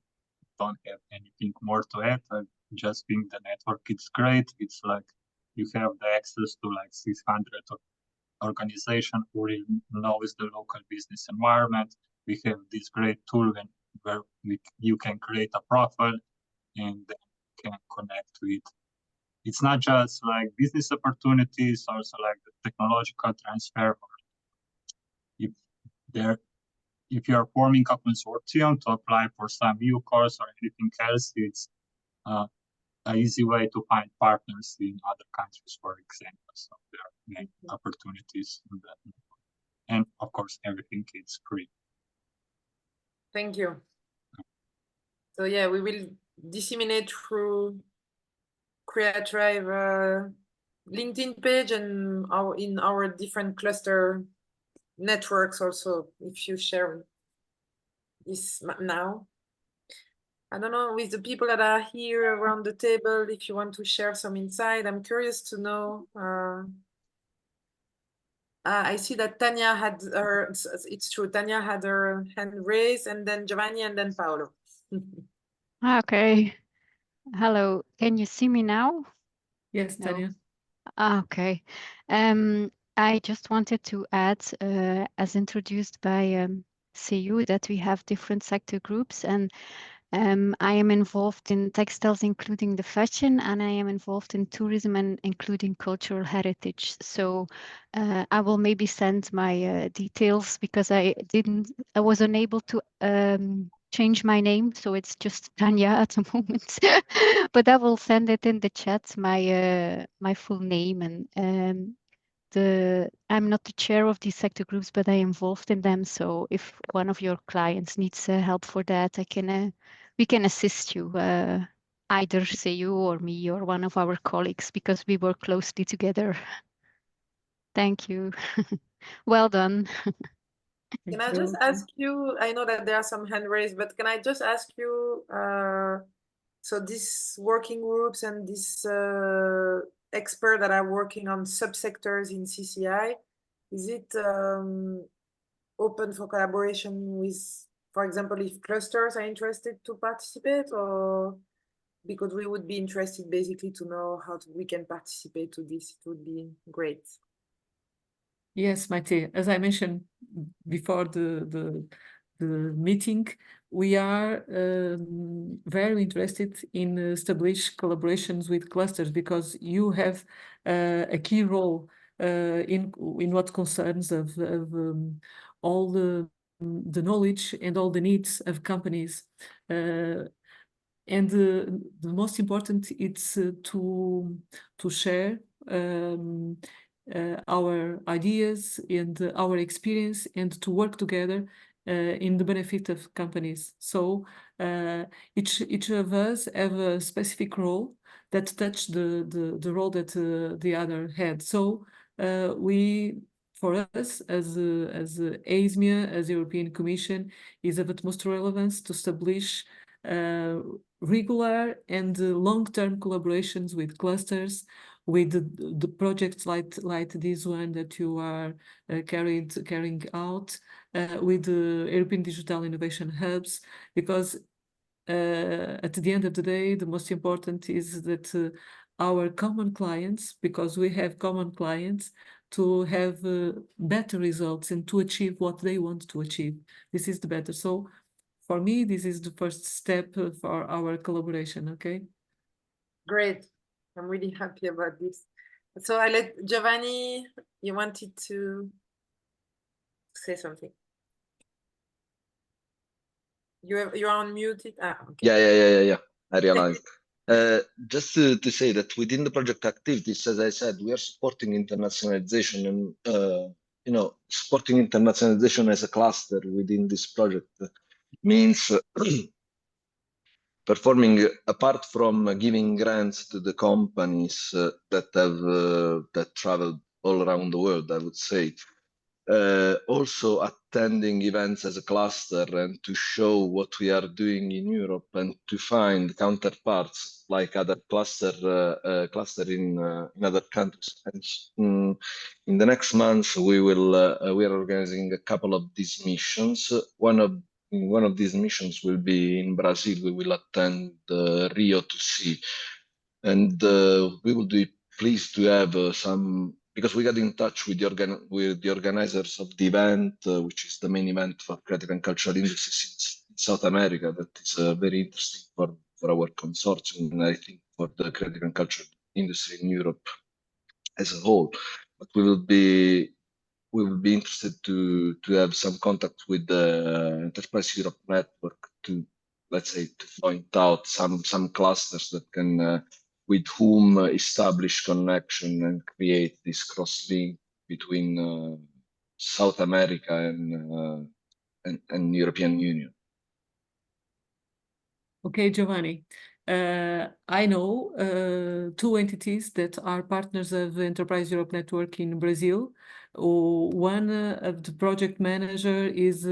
don't have anything more to add. I just think the network is great. It's like you have the access to like 600 organizations who really knows the local business environment. We have this great tool where you can create a profile and then can connect with. It's not just like business opportunities, also like the technological transfer. If you are forming a consortium to apply for some EU course or anything else, it's an easy way to find partners in other countries, for example. So there are many opportunities in that. And of course, everything is free. Thank you. So yeah, we will disseminate through CREATHRIV LinkedIn page and in our different cluster networks also, if you share this now. I don't know, with the people that are here around the table, if you want to share some insight. I'm curious to know. I see that Tanya had her, it's true, Tanya had her hand raised, and then Giovanni, and then Paolo. Okay. Hello. Can you see me now? Yes, Tanya. Okay. I just wanted to add, as introduced by CEU, that we have different sector groups, and I am involved in textiles, including the fashion, and I am involved in tourism and including cultural heritage. So I will maybe send my details because I was unable to change my name, so it's just Tanya at the moment. But I will send it in the chat, my full name, and I'm not the chair of these sector groups, but I'm involved in them. So if one of your clients needs help for that, we can assist you. Either say you or me or one of our colleagues, because we work closely together. Thank you. Well done. Can I just ask you, I know that there are some hand raised, but can I just ask you, so these working groups and these experts that are working on subsectors in CCI, is it open for collaboration with, for example, if clusters are interested to participate, or because we would be interested basically to know how we can participate to this, it would be great. Yes, Maite, as I mentioned before the meeting, we are very interested in establish collaborations with clusters, because you have a key role in what concerns of all the knowledge and all the needs of companies. And the most important is to share our ideas and our experience, and to work together in the benefit of companies. So each of us have a specific role that touch the role that the other had. So for us as ASME, as European Commission, is of utmost relevance to establish regular and long-term collaborations with clusters, with the projects like this one that you are carrying out, with the European Digital Innovation Hubs, because at the end of the day, the most important is that our common clients, because we have common clients, to have better results and to achieve what they want to achieve. This is the better. So for me, this is the first step for our collaboration, okay? Great. I'm really happy about this. So I let Giovanni, you wanted to say something. You're unmuted. Okay. Yeah. I realized. Just to say that within the project activities, as I said, we are supporting internationalization, and supporting internationalization as a cluster within this project means performing, apart from giving grants to the companies that travel all around the world, I would say. Also attending events as a cluster and to show what we are doing in Europe, and to find counterparts like other cluster in other countries. And in the next month, we are organizing a couple of these missions. One of these missions will be in Brazil. We will attend Rio to see, and we will be pleased to have some, because we got in touch with the organizers of the event, which is the main event for creative and cultural industries in South America. That is very interesting for our consortium, and I think for the creative and cultural industry in Europe as a whole. But we will be interested to have some contact with the Enterprise Europe network to, let's say, to point out some clusters that can with whom establish connection and create this cross link between South America and European Union. Okay, Giovanni. I know two entities that are partners of the Enterprise Europe Network in Brazil. One of the project manager is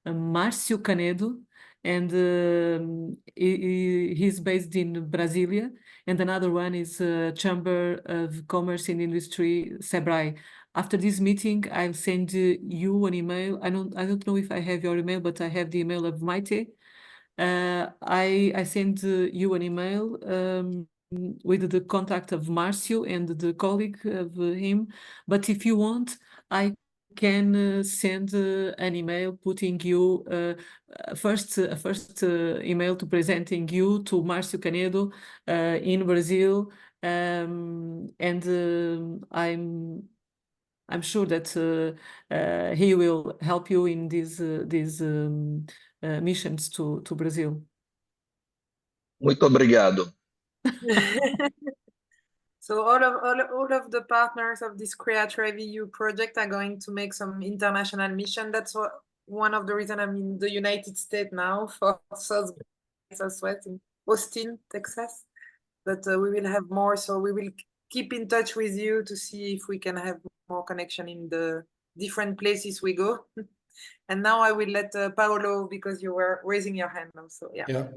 Márcio Canedo, and he's based in Brasilia. And another one is Chamber of Commerce and Industry, SEBRAE. After this meeting, I'll send you an email. I don't know if I have your email, but I have the email of Maite. I send you an email with the contact of Márcio and the colleague of him. But if you want, I can send an email putting you first email to presenting you to Márcio Canedo in Brazil, and I'm sure that he will help you in this missions to Brazil. Muito obrigado. So all of the partners of this CREATHRIV-EU project are going to make some international mission. That's one of the reasons I'm in the United States now for Southwest in Austin, Texas. But we will have more, so we will keep in touch with you to see if we can have more connection in the different places we go. And now I will let Paolo, because you were raising your hand also. Yeah.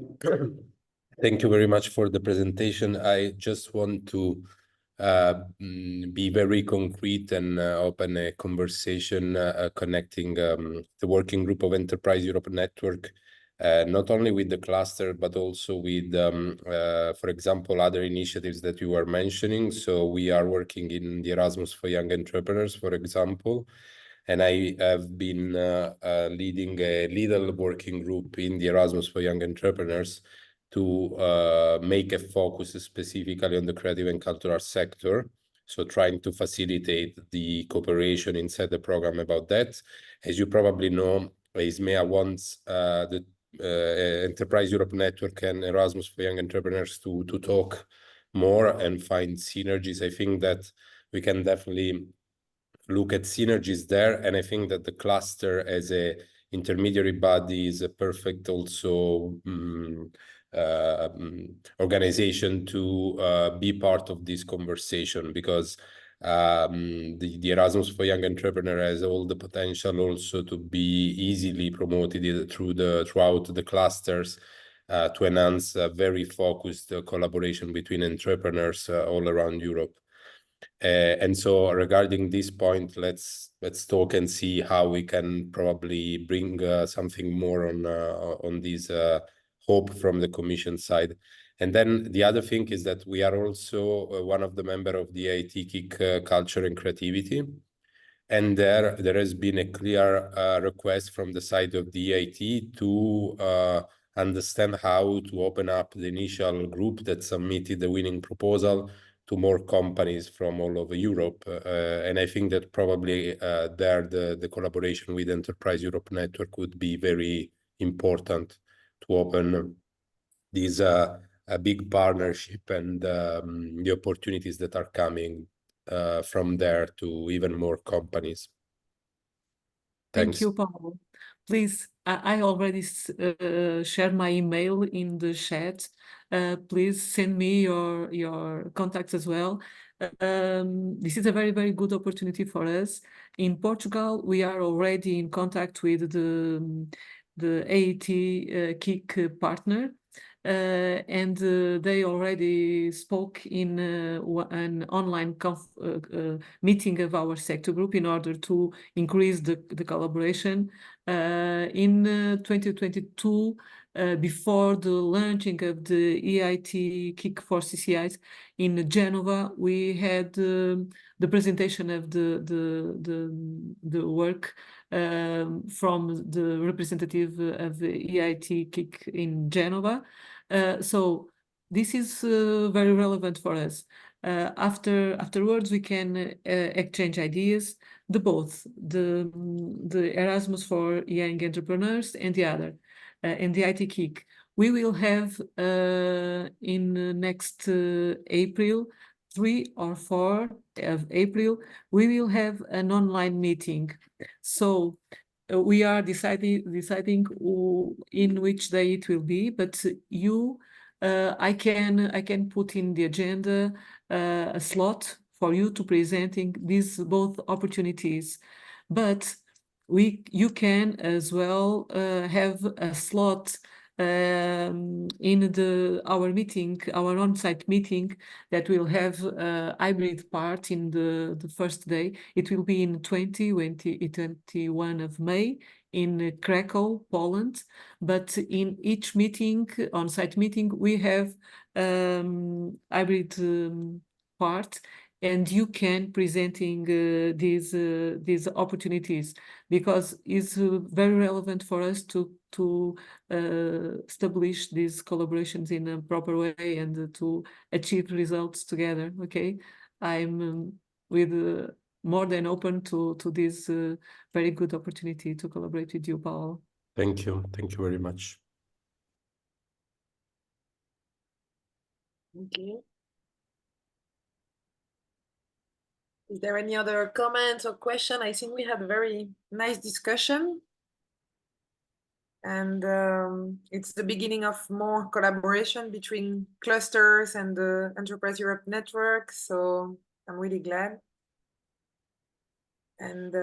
Thank you very much for the presentation. I just want to be very concrete and open a conversation connecting the working group of Enterprise Europe Network, not only with the cluster, but also with, for example, other initiatives that you were mentioning. So we are working in the Erasmus for Young Entrepreneurs, for example, and I have been leading a little working group in the Erasmus for Young Entrepreneurs to make a focus specifically on the creative and cultural sector. So trying to facilitate the cooperation inside the program about that. As you probably know, ISMEA wants the Enterprise Europe Network and Erasmus for Young Entrepreneurs to talk more and find synergies. I think that we can definitely look at synergies there. And I think that the cluster as a intermediary body is a perfect also organization to be part of this conversation, because the Erasmus for Young Entrepreneur has all the potential also to be easily promoted throughout the clusters to enhance a very focused collaboration between entrepreneurs all around Europe. And so regarding this point, let's talk and see how we can probably bring something more on this hope from the Commission side. And then the other thing is that we are also one of the members of the IT KIC Culture and Creativity. And there has been a clear request from the side of the EIT to understand how to open up the initial group that submitted the winning proposal to more companies from all over Europe. And I think that probably there the collaboration with Enterprise Europe Network would be very important to open this a big partnership and the opportunities that are coming from there to even more companies. Thanks. Thank you, Paolo. Please, I already shared my email in the chat. Please send me your contacts as well. This is a very, very good opportunity for us. In Portugal, we are already in contact with the AET KIC partner. And they already spoke in an online meeting of our sector group in order to increase the collaboration. In 2022, before the launching of the EIT KIC for CCIs in Genova, we had the presentation of the work from the representative of the EIT KIC in Genova. So this is very relevant for us. Afterwards, we can exchange ideas, the Erasmus for Young Entrepreneurs and the other, and the IT KIC. We will have in next April, 3 or 4 of April, we will have an online meeting. So we are deciding in which day it will be, but I can put in the agenda a slot for you to presenting these both opportunities. But you can as well have a slot in our on-site meeting that will have a hybrid part in the first day. It will be in 21 of May in Krakow, Poland. But in each meeting, on-site meeting, we have hybrid part, and you can presenting these opportunities, because it's very relevant for us to establish these collaborations in a proper way and to achieve results together. Okay, I'm more than open to this very good opportunity to collaborate with you, Paolo. Thank you. Thank you very much. Okay. Is there any other comments or question? I think we had a very nice discussion. And it's the beginning of more collaboration between clusters and the Enterprise Europe network. So I'm really glad. And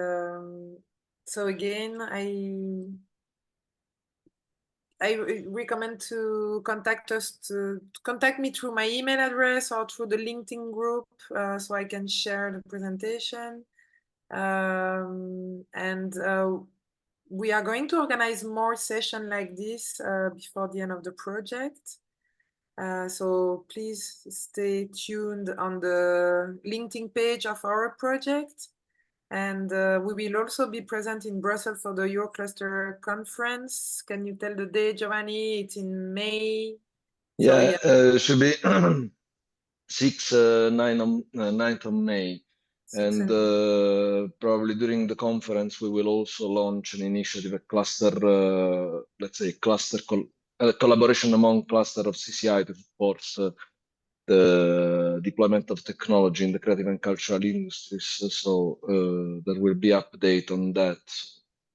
so again, I recommend to contact us, to contact me through my email address or through the LinkedIn group, so I can share the presentation. We are going to organize more sessions like this before the end of the project. So please stay tuned on the LinkedIn page of our project. And we will also be present in Brussels for the Eurocluster conference. Can you tell the date, Giovanni? It's in May. Yeah, it should be 9th of May. And probably during the conference, we will also launch an initiative, a cluster, let's say, collaboration among cluster of CCI to support the deployment of technology in the creative and cultural industries. So there will be update on that.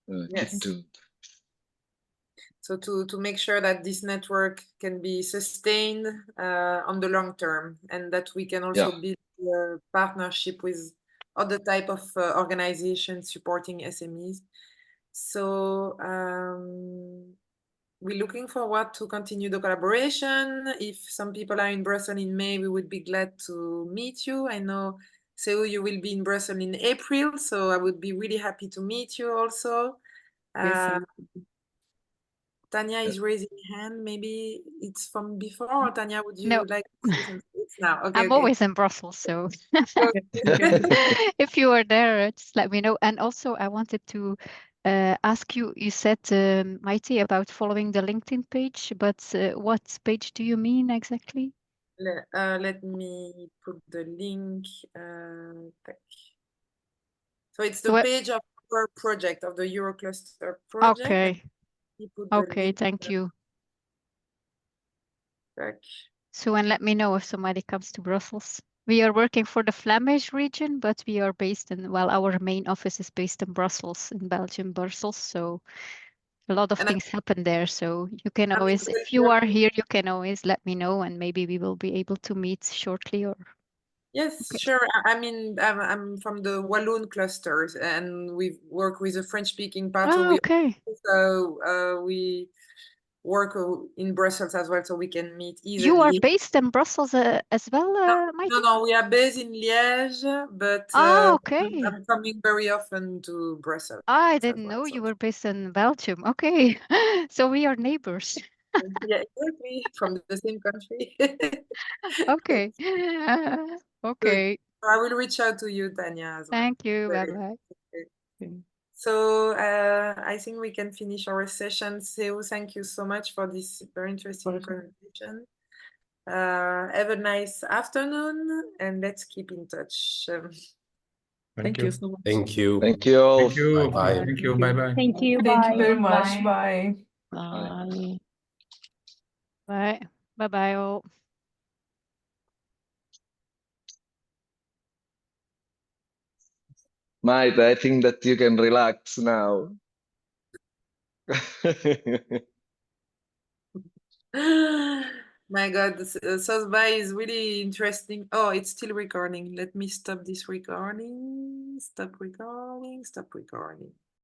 Yes. Keep tuned. So to make sure that this network can be sustained on the long term, and that we can also build a partnership with other type of organizations supporting SMEs. So we're looking forward to continue the collaboration. If some people are in Brussels in May, we would be glad to meet you. I know, Seu, you will be in Brussels in April, so I would be really happy to meet you also. Yes, Tanya is raising her hand. Maybe it's from before, or Tanya, would you No. like to say something? It's now. Okay, I'm okay. always in Brussels, so if you are there, just let me know. And also, I wanted to ask you, you said, Maite, about following the LinkedIn page, but what page do you mean exactly? Let me put the link. So it's the page of our project, of the Eurocluster project. Okay. Okay, link, thank you. back. So, and let me know if somebody comes to Brussels. We are working for the Flemish region, but we are based in, well, our main office is based in Brussels, in Belgium, Brussels. So a lot of things happen there. So you can always, if you are here, you can always let me know, and maybe we will be able to meet shortly. Or Yes, sure. I mean, I'm from the Walloon clusters, and we work with a French-speaking part. Oh, okay. So we work in Brussels as well, so we can meet easily. You are based in Brussels as well, Maite? No, we are based in Liège, but okay. I'm coming very often to Brussels. I didn't know you were based in Belgium. Okay, so we are neighbors. Yeah, exactly, from the same country. Okay. Okay. So I will reach out to you, Tanya, as well. Thank you. Bye-bye. So I think we can finish our session. Seu, thank you so much for this very interesting presentation. Have a nice afternoon, and let's keep in touch. Thank you so much. Thank you. Thank you all. Thank you. Bye. Thank you. Bye-bye. Thank you. Thank Bye. you very much. Bye. Bye. Bye. Bye-bye all. Mate, I think that you can relax now. My God, South by is really interesting. Oh, it's still recording. Let me stop this recording. Stop recording. Stop recording.